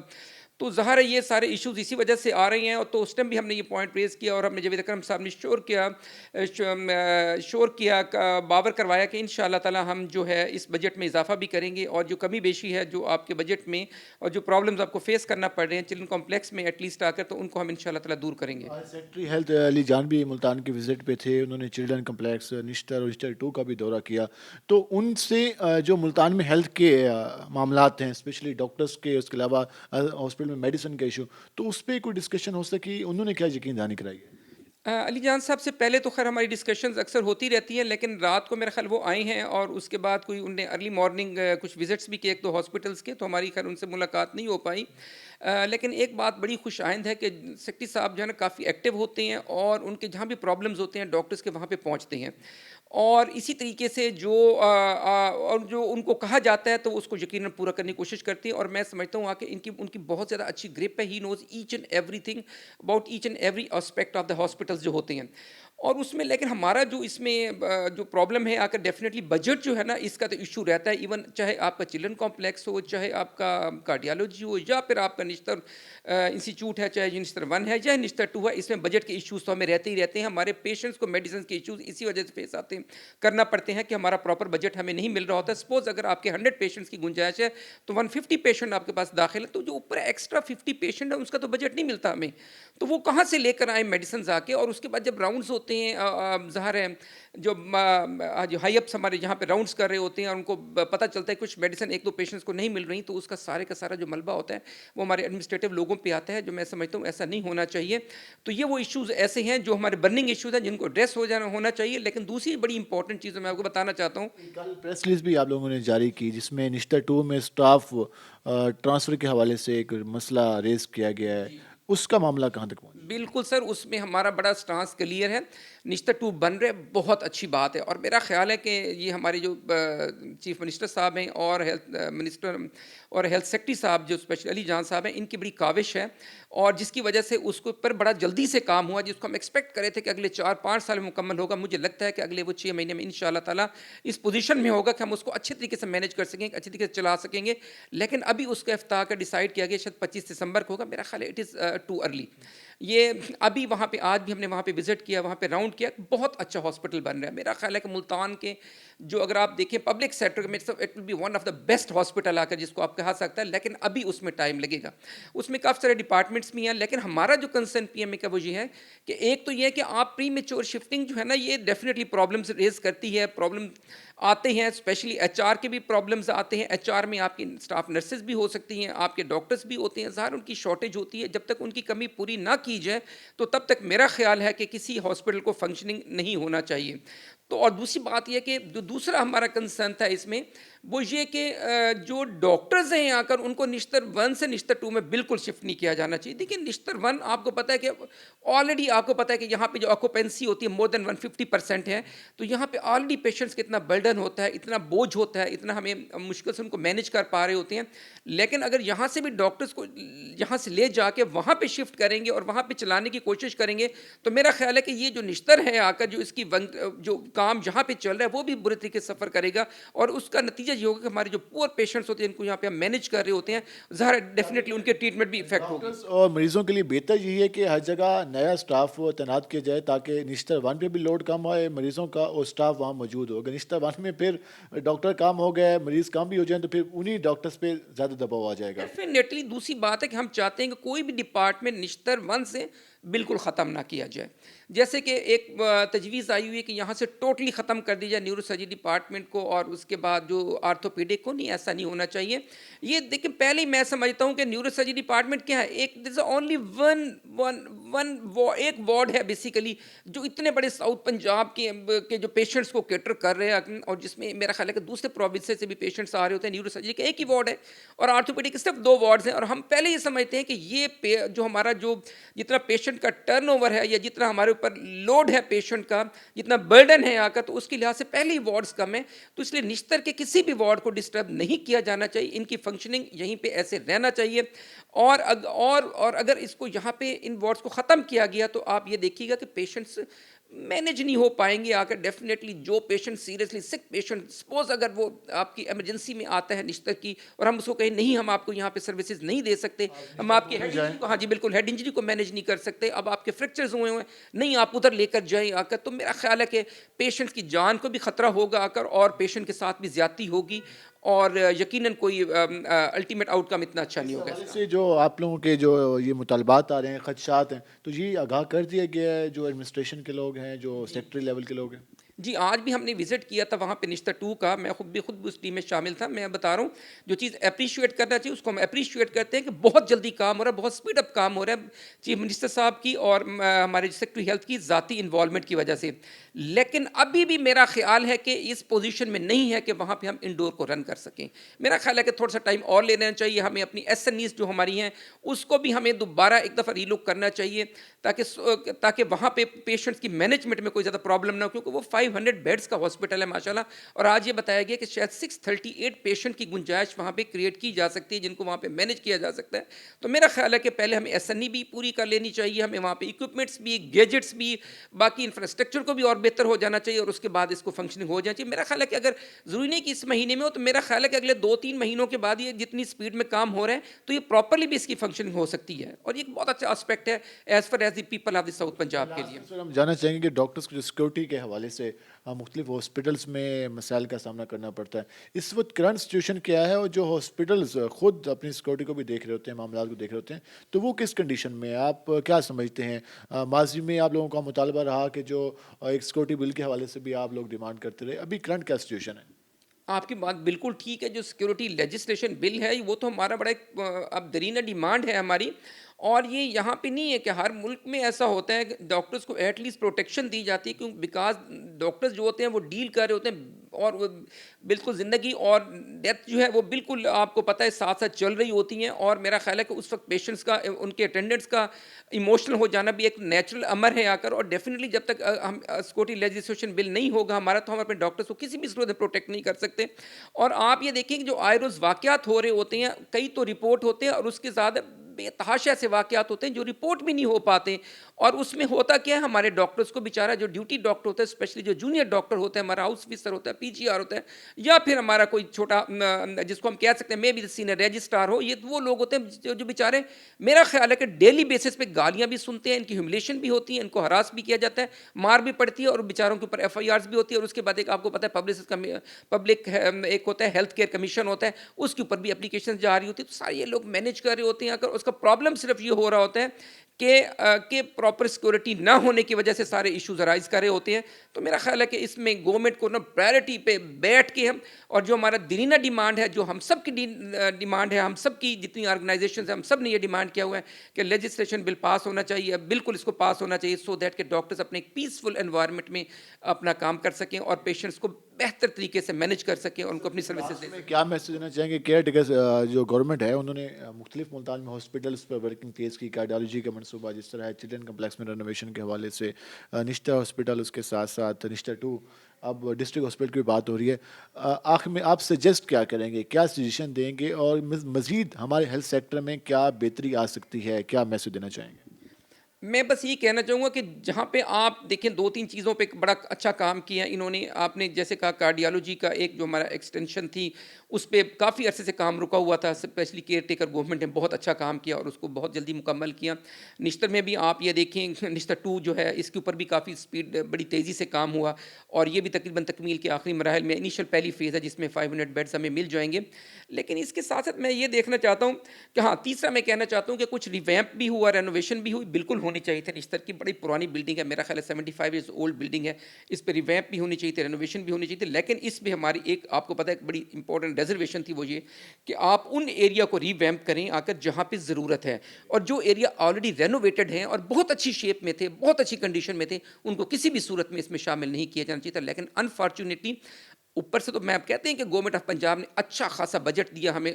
Speaker 19: تو ظاہر ہے یہ سارے ایشوز اسی وجہ سے آ رہے ہیں. اور تو اس ٹائم بھی ہم نے یہ پوائنٹ ریز کیا اور ہم نے جاوید اکرم صاحب نے شور کیا باور کروایا کہ انشاءاللہ تعالی ہم جو ہے اس بجٹ میں اضافہ بھی کریں گے, اور جو کمی بیشی ہے جو آپ کے بجٹ میں اور جو پرابلمز آپ کو فیس کرنا پڑ رہے ہیں چلڈرن کمپلیکس میں ایٹ لیسٹ آ کر, تو ان کو ہم انشاءاللہ تعالی دور کریں گے.
Speaker 1: سیکرٹری ہیلتھ علی جان بھی ملتان کے وزٹ پہ تھے, انہوں نے چلڈرن کمپلیکس نشتر اور نشتر 2 کا بھی دورہ کیا. تو ان سے جو ملتان میں ہیلتھ کے معاملات ہیں اسپیشلی ڈاکٹرس کے, اس کے علاوہ ہاسپٹل میں میڈیسن کا ایشو, تو اس پہ کوئی ڈسکشن ہو سکی, انہوں نے کیا یقین دہانی کرائی ہے؟
Speaker 19: علی جان صاحب سے پہلے تو خیر ہماری ڈسکشنز اکثر ہوتی رہتی ہیں, لیکن رات کو میرا خیال وہ آئے ہیں اور اس کے بعد کوئی ان نے ارلی مارننگ کچھ وزٹس بھی کیے 1-2 ہاسپٹلس کے, تو ہماری خیر ان سے ملاقات نہیں ہو پائی. لیکن ایک بات بڑی خوش آئند ہے کہ سیکرٹری صاحب جو ہے نا کافی ایکٹیو ہوتے ہیں اور ان کے جہاں بھی پرابلمز ہوتے ہیں ڈاکٹرس کے وہاں پہ پہنچتے ہیں, اور اسی طریقے سے جو ان کو کہا جاتا ہے تو وہ اس کو یقیناً پورا کرنے کی کوشش کرتی ہیں. اور میں سمجھتا ہوں کہ ان کی بہت زیادہ اچھی گرپ ہے. ہی نوز ایچ اینڈ ایوری تھنگ about each and every aspect of the hospitals جو ہوتے ہیں. اور اس میں لیکن ہمارا جو اس میں جو پرابلم ہے آ کر ڈیفینیٹلی بجٹ جو ہے نا اس کا تو ایشو رہتا ہے. ایون چاہے آپ کا چلڈرن کمپلیکس ہو, چاہے آپ کا کارڈیالوجی ہو, یا پھر آپ کا نشتر انسٹیٹیوٹ ہے, چاہے نشتر 1 ہے یا نشتر 2 ہے, اس میں بجٹ کے ایشوز تو ہمیں رہتے ہی رہتے ہیں. ہمارے پیشنٹس کو میڈیسنس کے ایشوز اسی وجہ سے فیس آتے ہیں کرنا پڑتے ہیں کہ ہمارا پراپر بجٹ ہمیں نہیں مل رہا ہوتا. سپوز اگر آپ کے 100 پیشنٹس کی گنجائش ہے تو 150 پیشنٹ آپ کے پاس داخل ہے, تو جو اوپر ایکسٹرا 50 پیشنٹ ہے اس کا تو بجٹ نہیں ملتا ہمیں, تو وہ کہاں سے لے کر آئیں میڈیسنز آ کے. اور اس کے بعد جب راؤنڈز ہوتے ہیں, ظاہر ہے جو ہائی اپس ہمارے جہاں پہ راؤنڈز کر رہے ہوتے ہیں اور ان کو پتہ چلتا ہے کچھ میڈیسن 1-2 پیشنٹس کو نہیں مل رہی, تو اس کا سارا جو ملبہ ہوتا ہے وہ ہمارے ایڈمنسٹریٹو لوگوں پہ آتا ہے, جو میں سمجھتا ہوں ایسا نہیں ہونا چاہیے. تو یہ وہ ایشوز ایسے ہیں جو ہمارے برننگ ایشوز ہیں جن کو ایڈریس ہونا چاہیے. لیکن دوسری بڑی امپورٹنٹ چیز میں آپ کو بتانا چاہتا ہوں,
Speaker 1: کل پریس ریلیز بھی آپ لوگوں نے جاری کی جس میں نشتر 2 میں اسٹاف ٹرانسفر کے حوالے سے ایک مسئلہ ریز کیا گیا ہے, اس کا معاملہ کہاں تک پہنچا؟
Speaker 19: بالکل سر, اس میں ہمارا بڑا سٹانس کلیئر ہے. نشتر 2 بن رہے, بہت اچھی بات ہے, اور میرا خیال ہے کہ یہ ہمارے جو چیف منسٹر صاحب ہیں اور ہیلتھ منسٹر اور ہیلتھ سیکرٹری صاحب جو اسپیشلی علی جان صاحب ہیں, ان کی بڑی کاوش ہے, اور جس کی وجہ سے اس کو پر بڑا جلدی سے کام ہوا, جس کو ہم ایکسپیکٹ کرے تھے کہ اگلے 4-5 سال میں مکمل ہوگا. مجھے لگتا ہے کہ اگلے وہ 6 مہینے میں انشاءاللہ تعالیٰ اس پوزیشن میں ہوگا کہ ہم اس کو اچھے طریقے سے مینیج کر سکیں گے, اچھے طریقے سے چلا سکیں گے. لیکن ابھی اس کا افتتاح کا ڈیسائیڈ کیا گیا شاید 25 دسمبر کو ہوگا. میرا خیال ہے اٹ از ٹو ارلی. یہ ابھی وہاں پہ آج بھی ہم نے وہاں پہ وزٹ کیا, وہاں پہ راؤنڈ کیا, بہت اچھا ہاسپٹل بن رہا ہے. میرا خیال ہے کہ ملتان کے جو اگر آپ دیکھیں پبلک سیکٹر میں it will be one of the best hospital آ کر جس کو آپ کہا سکتا ہے, لیکن ابھی اس میں ٹائم لگے گا. اس میں کافی سارے ڈپارٹمنٹس بھی ہیں, لیکن ہمارا جو کنسرن پی ایم اے کا وہ یہ ہے کہ ایک تو یہ ہے کہ آپ پری میچور شفٹنگ جو ہے نا یہ ڈیفینیٹلی پرابلمس ریز کرتی ہے. پرابلم آتے ہیں اسپیشلی ایچ آر کے بھی پرابلمس آتے ہیں. ایچ آر میں آپ کی اسٹاف نرسز بھی ہو سکتی ہیں, آپ کے ڈاکٹرز بھی ہوتے ہیں, ظاہر ان کی شارٹیج ہوتی ہے. جب تک ان کی کمی پوری نہ کی جائے تو تب تک میرا خیال ہے کہ کسی ہاسپٹل کو فنکشننگ نہیں ہونا چاہیے. تو اور دوسری بات یہ کہ جو دوسرا ہمارا کنسرن تھا اس میں وہ یہ کہ جو ڈاکٹرز ہیں آ کر ان کو نشتر 1 سے نشتر 2 میں بالکل شفٹ نہیں کیا جانا چاہیے. دیکھیں نشتر 1 آپ کو پتہ ہے کہ آلریڈی آپ کو پتہ ہے کہ یہاں پہ جو آکوپینسی ہوتی ہے مور دین 150% ہے, تو یہاں پہ آلریڈی پیشنٹس کا اتنا برڈن ہوتا ہے, اتنا بوجھ ہوتا ہے, اتنا ہمیں مشکل سے ان کو مینیج کر پا رہے ہوتے ہیں. لیکن اگر یہاں سے بھی ڈاکٹرز کو یہاں سے لے جا کے وہاں پہ شفٹ کریں گے اور وہاں پہ چلانے کی کوشش کریں گے تو میرا خیال ہے کہ یہ جو نشتر ہے آ کر جو اس کی جو کام جہاں پہ چل رہا ہے وہ بھی برے طریقے سے سفر کرے گا, اور اس کا نتیجہ ये होगा कि हमारे जो पुअर पेशेंट्स होते हैं इनको यहाँ पे हम मैनेज कर रहे होते हैं, ज़ाहिर डेफिनेटली उनके ट्रीटमेंट भी इफेक्ट होगी।
Speaker 1: और मरीजों के लिए बेहतर यही है कि हर जगह नया स्टाफ तैनात किया जाए ताकि निश्तर वन पे भी लोड कम होए मरीजों का और स्टाफ वहाँ मौजूद हो। अगर निश्तर वन में फिर डॉक्टर कम हो गए, मरीज कम भी हो जाए तो फिर उन्हीं डॉक्टर्स पे ज़्यादा दबाव आ जाएगा।
Speaker 19: डेफिनेटली दूसरी बात है कि हम चाहते हैं कि कोई भी डिपार्टमेंट निश्तर वन से बिल्कुल ख़त्म ना किया जाए। जैसे कि एक तजवीज़ आई हुई है कि यहाँ से टोटली ख़त्म कर दी जाए न्यूरो सर्जरी डिपार्टमेंट को और उसके बाद जो आर्थोपेडिक को, नहीं, ऐसा नहीं होना चाहिए। ये देखिए पहले ही मैं समझता हूँ कि न्यूरो सर्जरी डिपार्टमेंट क्या है, एक ओनली एक वार्ड है बेसिकली जो इतने बड़े साउथ पंजाब के जो पेशेंट्स को कैटर कर रहे हैं और जिसमें मेरा ख्याल है कि दूसरे प्रोविंसेस से भी पेशेंट्स आ रहे होते हैं। न्यूरो सर्जरी का एक ही वार्ड है और आर्थोपेडिक के सिर्फ 2 वार्ड्स हैं और हम पहले ये समझते हैं कि ये जो हमारा जो जितना पेशेंट का टर्नओवर है या जितना हमारे ऊपर लोड है पेशेंट का, जितना बर्डन है आकर, तो उसके लिहाज से पहले ही वार्ड्स कम है। तो इसलिए निश्तर के किसी भी वार्ड को डिस्टर्ब नहीं किया जाना चाहिए, इनकी फंक्शनिंग यहीं पे ऐसे रहना चाहिए। और अगर इसको यहाँ पे इन वार्ड्स को ख़त्म किया गया तो आप ये देखिएगा कि पेशेंट्स मैनेज नहीं हो पाएंगे आकर। डेफिनेटली जो पेशेंट सीरियसली सिक पेशेंट, सपोज अगर वो आपकी इमरजेंसी में आता है निश्तर की और हम उसको कहें नहीं हम आपको यहाँ पे सर्विसेज नहीं दे सकते, हम आपकी हेड इंजरी को, हाँ जी बिल्कुल, हेड इंजरी को मैनेज नहीं कर सकते, अब आपके फ्रैक्चर्स हुए हैं, नहीं आप उधर लेकर जाएं आकर, तो मेरा ख्याल है कि पेशेंट की जान को भी ख़तरा होगा आकर और पेशेंट के साथ भी ज़्यादती होगी और यकीनन कोई अल्टीमेट आउटकम इतना अच्छा नहीं होगा।
Speaker 1: इससे जो आप लोगों के जो ये मुतालबात आ रहे हैं, खदशात हैं, तो ये आगाह कर दिया गया है जो एडमिनिस्ट्रेशन के लोग हैं, जो सेक्रेटरी लेवल के लोग हैं?
Speaker 19: जी, आज भी हमने विज़िट किया था वहाँ पे निश्तर 2 का, मैं खुद भी उस टीम में शामिल था। मैं बता रहा हूँ जो चीज़ अप्रिशिएट करना चाहिए उसको हम अप्रिशिएट करते हैं कि बहुत जल्दी काम हो रहा है, बहुत स्पीड अप काम हो रहा है चीफ मिनिस्टर साहब की और हमारे सेक्रेटरी हेल्थ की ज़ाती इन्वॉल्वमेंट की वजह से। लेकिन अभी भी मेरा ख्याल है कि इस पोजीशन में नहीं है कि वहाँ पे हम इंडोर को रन कर सकें। मेरा ख्याल है कि थोड़ा सा टाइम और ले लेना चाहिए, हमें अपनी SNEs जो हमारी हैं उसको भी हमें दोबारा एक दफ़ा रीलुक करना चाहिए ताकि वहाँ पे पेशेंट्स की मैनेजमेंट में कोई ज़्यादा प्रॉब्लम ना हो, क्योंकि वो 500 बेड्स का हॉस्पिटल है माशाल्लाह, और आज ये बताया गया कि शायद 638 पेशेंट की गुंजाइश वहाँ पे क्रिएट की जा सकती है जिनको वहाँ पे मैनेज किया जा सकता है। तो मेरा ख्याल है कि पहले हमें SNE भी पूरी कर लेनी चाहिए, हमें वहाँ पे इक्विपमेंट्स भी, गैजेट्स भी, बाकी इंफ्रास्ट्रक्चर को भी और बेहतर हो जाना चाहिए और उसके बाद इसको फंक्शनिंग हो जाना चाहिए। मेरा ख्याल है कि अगर ज़रूरी नहीं कि इस महीने में हो, तो मेरा ख्याल है कि अगले 2-3 महीनों के बाद ये जितनी स्पीड में काम हो रहे हैं तो ये प्रॉपरली भी इसकी फंक्शनिंग हो सकती है और ये एक बहुत अच्छा एस्पेक्ट है as far as the people of the south Punjab के लिए।
Speaker 1: सर, हम जानना चाहेंगे कि डॉक्टर्स को सिक्योरिटी के हवाले से मुख्तलिफ हॉस्पिटल्स में मसाइल का सामना करना पड़ता है, इस वक्त करंट सिचुएशन क्या है और जो हॉस्पिटल्स खुद अपनी सिक्योरिटी को भी देख रहे होते हैं, मामला को देख रहे होते हैं, तो वो किस कंडीशन में, आप क्या समझते हैं? माजी में आप लोगों का मुतालबा रहा कि जो एक सिक्योरिटी बिल के हवाले से भी आप लोग डिमांड करते रहे, अभी करंट क्या सिचुएशन है?
Speaker 19: आपकी बात बिल्कुल ठीक है, जो सिक्योरिटी लेजिस्लेशन बिल है वो तो हमारा बड़ा एक अब दरीना डिमांड है हमारी, और ये यहाँ पे नहीं है कि हर मुल्क में ऐसा होता है कि डॉक्टर्स को एटलीस्ट प्रोटेक्शन दी जाती है, क्योंकि बिकॉज डॉक्टर्स जो होते हैं वो डील कर रहे होते हैं और वो बिल्कुल ज़िंदगी और डेथ जो है वो बिल्कुल आपको पता है साथ साथ चल रही होती हैं, और मेरा ख्याल है कि उस वक्त पेशेंट्स का, उनके अटेंडेंट्स का इमोशनल हो जाना भी एक नेचुरल अमर है आकर, और डेफिनेटली जब तक हम सिक्योरिटी लेजिस्लेशन बिल नहीं होगा हमारा, तो हम अपने डॉक्टर्स को किसी भी सूरत में प्रोटेक्ट नहीं कर सकते। और आप ये देखें कि जो आए रोज़ वाक़यात हो रहे होते हैं, कई तो रिपोर्ट होते हैं और उसके ज़्यादा बेतहाशा ऐसे वाक़यात होते हैं जो रिपोर्ट भी नहीं हो पाते, और उसमें होता क्या है, हमारे डॉक्टर्स को बेचारा जो ड्यूटी डॉक्टर होता है, स्पेशली जो जूनियर डॉक्टर होता है, हमारा हाउस ऑफिसर होता है, PGR होता है, या फिर हमारा कोई छोटा जिसको हम कह सकते हैं मे बी सीनियर रजिस्ट्रार हो, ये वो लोग होते हैं जो बेचारे, मेरा ख्याल है कि डेली बेसिस पे गालियाँ भी सुनते हैं, इनकी ह्यूमिलेशन भी होती है, इनको हरास भी किया जाता है, मार भी पड़ती है, और बेचारों के ऊपर FIRs भी होती है, और उसके बाद एक आपको पता है पब्लिक एक होता है हेल्थ केयर कमीशन होता है, उसके ऊपर भी एप्लीकेशन जा रही होती है। तो सारे ये लोग मैनेज कर रहे होते हैं, अगर उसका प्रॉब्लम सिर्फ ये हो रहा होता है कि प्रॉपर सिक्योरिटी ना होने की वजह से सारे इश्यूज अराइज कर रहे होते हैं। तो मेरा ख्याल है कि इसमें गवर्नमेंट को ना प्रायोरिटी पे बैठ के हम, और जो हमारा दरीना डिमांड है, जो हम सब की डिमांड है, हम सब की जितनी ऑर्गेनाइजेशन है, हम सब ने ये डिमांड किया हुआ है कि लेजिस्लेशन बिल पास होना चाहिए, बिल्कुल इसको पास होना चाहिए, सो दैट के डॉक्टर्स अपने एक पीसफुल एनवायरनमेंट में अपना काम कर सकें और पेशेंट्स को बेहतर तरीके से मैनेज कर सकें और उनको अपनी सर्विसेज दे सकें।
Speaker 1: क्या मैसेज देना चाहेंगे? केयर टेकर जो गवर्नमेंट है उन्होंने मुख्तलिफ मुल्तान में हॉस्पिटल्स पर वर्किंग तेज़ की, कार्डियोलॉजी का मनसूबा जिस तरह है, चिल्ड्रन कम्प्लेक्स में रेनोवेशन के हवाले से, निश्तर हॉस्पिटल, उसके साथ साथ निश्तर 2, अब डिस्ट्रिक्ट हॉस्पिटल की बात हो रही है, आखिर में आप सजेस्ट क्या करेंगे, क्या सजेशन देंगे, और मज़ीद हमारे हेल्थ सेक्टर में क्या बेहतरी आ सकती है, क्या मैसेज देना चाहेंगे?
Speaker 19: میں بس یہ کہنا چاہوں گا کہ جہاں پہ آپ دیکھیں 2-3 چیزوں پہ بڑا اچھا کام کیا انہوں نے. آپ نے جیسے کہا کارڈیالوجی کا ایک جو ہمارا ایکسٹینشن تھی اس پہ کافی عرصے سے کام رکا ہوا تھا, اسپیشلی کیئر ٹیکر گورنمنٹ نے بہت اچھا کام کیا اور اس کو بہت جلدی مکمل کیا. نشتر میں بھی آپ یہ دیکھیں نشتر 2 جو ہے اس کے اوپر بھی کافی سپیڈ بڑی تیزی سے کام ہوا اور یہ بھی تقریباً تکمیل کے آخری مراحل میں. انیشل پہلی فیز ہے جس میں 500 بیڈز ہمیں مل جائیں گے. لیکن اس کے ساتھ ساتھ میں یہ دیکھنا چاہتا ہوں کہ ہاں تیسرا میں کہنا چاہتا ہوں کہ کچھ ریویمپ بھی ہوا, رینوویشن بھی ہوئی, بالکل ہونی چاہیے تھے. نشتر کی بڑی پرانی بلڈنگ ہے, میرا خیال ہے 75 ایئرز اولڈ بلڈنگ ہے, اس پہ ریویمپ بھی ہونی چاہیے تھی, رینوویشن بھی ہونی چاہیے تھی. لیکن اس پہ ہماری ایک آپ کو پتہ ہے ایک بڑی امپورٹنٹ ریزرویشن تھی, وہ یہ کہ آپ ان ایریا کو ریویمپ کریں آ کر جہاں پہ ضرورت ہے, اور جو ایریا آلریڈی رینوویٹڈ ہیں اور بہت اچھی شیپ میں تھے, بہت اچھی کنڈیشن میں تھے, ان کو کسی بھی صورت میں اس میں شامل نہیں کیا جانا چاہیے تھا. لیکن انفارچونیٹلی اوپر سے تو میں آپ کہتے ہیں کہ گورنمنٹ آف پنجاب نے اچھا خاصا بجٹ دیا ہمیں,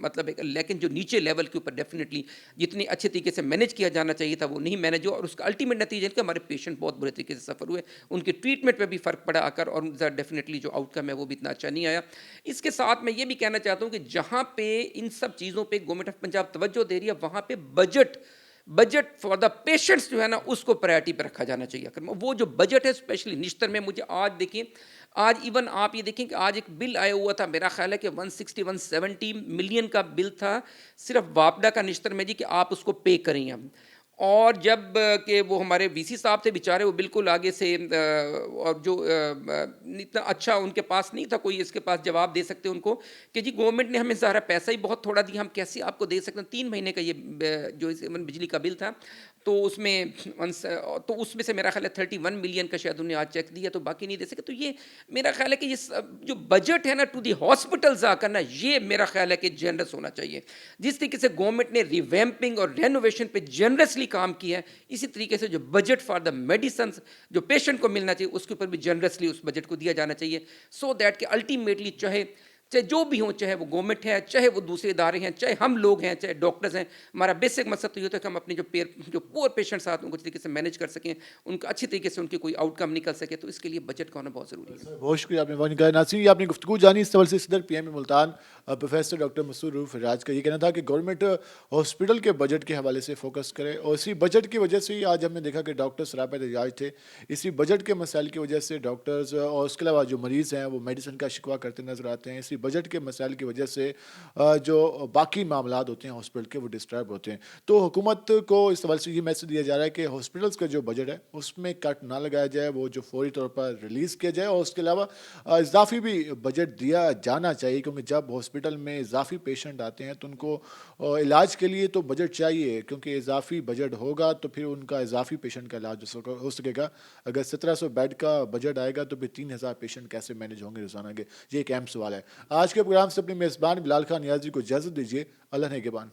Speaker 19: مطلب لیکن جو نیچے لیول کے اوپر ڈیفینیٹلی جتنی اچھے طریقے سے مینیج کیا جانا چاہیے تھا وہ نہیں مینیج ہوا, اور اس کا الٹیمیٹ نتیجہ ہے کہ ہمارے پیشنٹ بہت برے طریقے سے سفر ہوئے, ان کے ٹریٹمنٹ پہ بھی فرق پڑا آ کر, اور ڈیفینیٹلی جو آؤٹ کم ہے وہ بھی اتنا اچھا نہیں آیا. اس کے ساتھ میں یہ بھی کہنا چاہتا ہوں کہ جہاں پہ ان سب چیزوں پہ گورنمنٹ آف پنجاب توجہ دے رہی ہے وہاں پہ بجٹ فار دا پیشنٹس جو ہے نا اس کو پرائرٹی پہ رکھا جانا چاہیے. وہ جو بجٹ ہے اسپیشلی نشتر میں, مجھے آج دیکھیں, آج ایون آپ یہ دیکھیں کہ آج ایک بل آیا ہوا تھا, میرا خیال ہے کہ 160-170 ملین کا بل تھا صرف واپڈا کا نشتر میں جی, کہ آپ اس کو پے کریں. اور جب کہ وہ ہمارے وی سی صاحب تھے بیچارے, وہ بالکل آگے سے, اور جو اتنا اچھا ان کے پاس نہیں تھا کوئی اس کے پاس جواب دے سکتے ان کو کہ جی گورنمنٹ نے ہمیں ظاہر پیسہ ہی بہت تھوڑا دیا, ہم کیسے آپ کو دے سکتے ہیں. 3 مہینے کا یہ جو بجلی کا بل تھا, تو اس میں سے میرا خیال ہے 31 ملین کا شاید انہیں آج چیک دیا, تو باقی نہیں دے سکے. تو یہ میرا خیال ہے کہ یہ جو بجٹ ہے نا ٹو دی ہاسپٹلز آ کرنا, یہ میرا خیال ہے کہ جنرس ہونا چاہیے. جس طریقے سے گورنمنٹ نے ریویمپنگ اور رینوویشن پہ جنرسلی کام کیا ہے, اسی طریقے سے جو بجٹ فار دا میڈیسنس جو پیشنٹ کو ملنا چاہیے اس کے اوپر بھی جنرسلی اس بجٹ کو دیا جانا چاہیے, سو دیٹ کہ الٹیمیٹلی چاہے جو بھی ہوں, چاہے وہ گورنمنٹ ہے, چاہے وہ دوسرے ادارے ہیں, چاہے ہم لوگ ہیں, چاہے ڈاکٹرز ہیں, ہمارا بیسک مقصد تو یہ ہوتا ہے کہ ہم اپنے جو پور پیشنٹس آتے ہیں ان کو اچھی طریقے سے مینیج کر سکیں, ان کا اچھی طریقے سے ان کی کوئی آؤٹ کم نکل سکے. تو اس کے لیے بجٹ کا ہونا بہت ضروری ہے.
Speaker 1: بہت شکریہ آپ نے وہاں کہا. ناظرین, یہ آپ نے گفتگو جانی. اس حوالے سے صدر P M Multan professor doctor Masood Rauf Faraj کا یہ کہنا تھا کہ گورنمنٹ ہاسپٹل کے بجٹ کے حوالے سے فوکس کرے, اور اسی بجٹ کی وجہ سے ہی آج ہم نے دیکھا کہ ڈاکٹر سراپا احتجاج تھے. اسی بجٹ کے مسائل کی وجہ سے ڈاکٹرز اور اس کے علاوہ جو مریض ہیں وہ میڈیسن کا شکوہ کرتے نظر آتے ہیں. اسی بجٹ کے مسائل کی وجہ سے جو باقی معاملات ہوتے ہیں ہاسپٹل کے وہ ڈسٹرب ہوتے ہیں. تو حکومت کو اس حوالے سے یہ میسج دیا جا رہا ہے کہ ہاسپٹلس کا جو بجٹ ہے اس میں کٹ نہ لگایا جائے, وہ جو فوری طور پر ریلیز کیا جائے, اور اس کے علاوہ اضافی بھی بجٹ دیا جانا چاہیے, کیونکہ جب ہاسپٹل میں اضافی پیشنٹ آتے ہیں تو ان کو علاج کے لیے تو بجٹ چاہیے, کیونکہ اضافی بجٹ ہوگا تو پھر ان کا اضافی پیشنٹ کا علاج ہو سکے گا. اگر 1700 بیڈ کا بجٹ آئے گا تو پھر 3000 پیشنٹ کیسے مینیج ہوں گے روزانہ کے, یہ ایک اہم سوال ہے. آج کے پروگرام سے اپنے میزبان بلال خان نیازی کو اجازت دیجیے. اللہ نگہبان.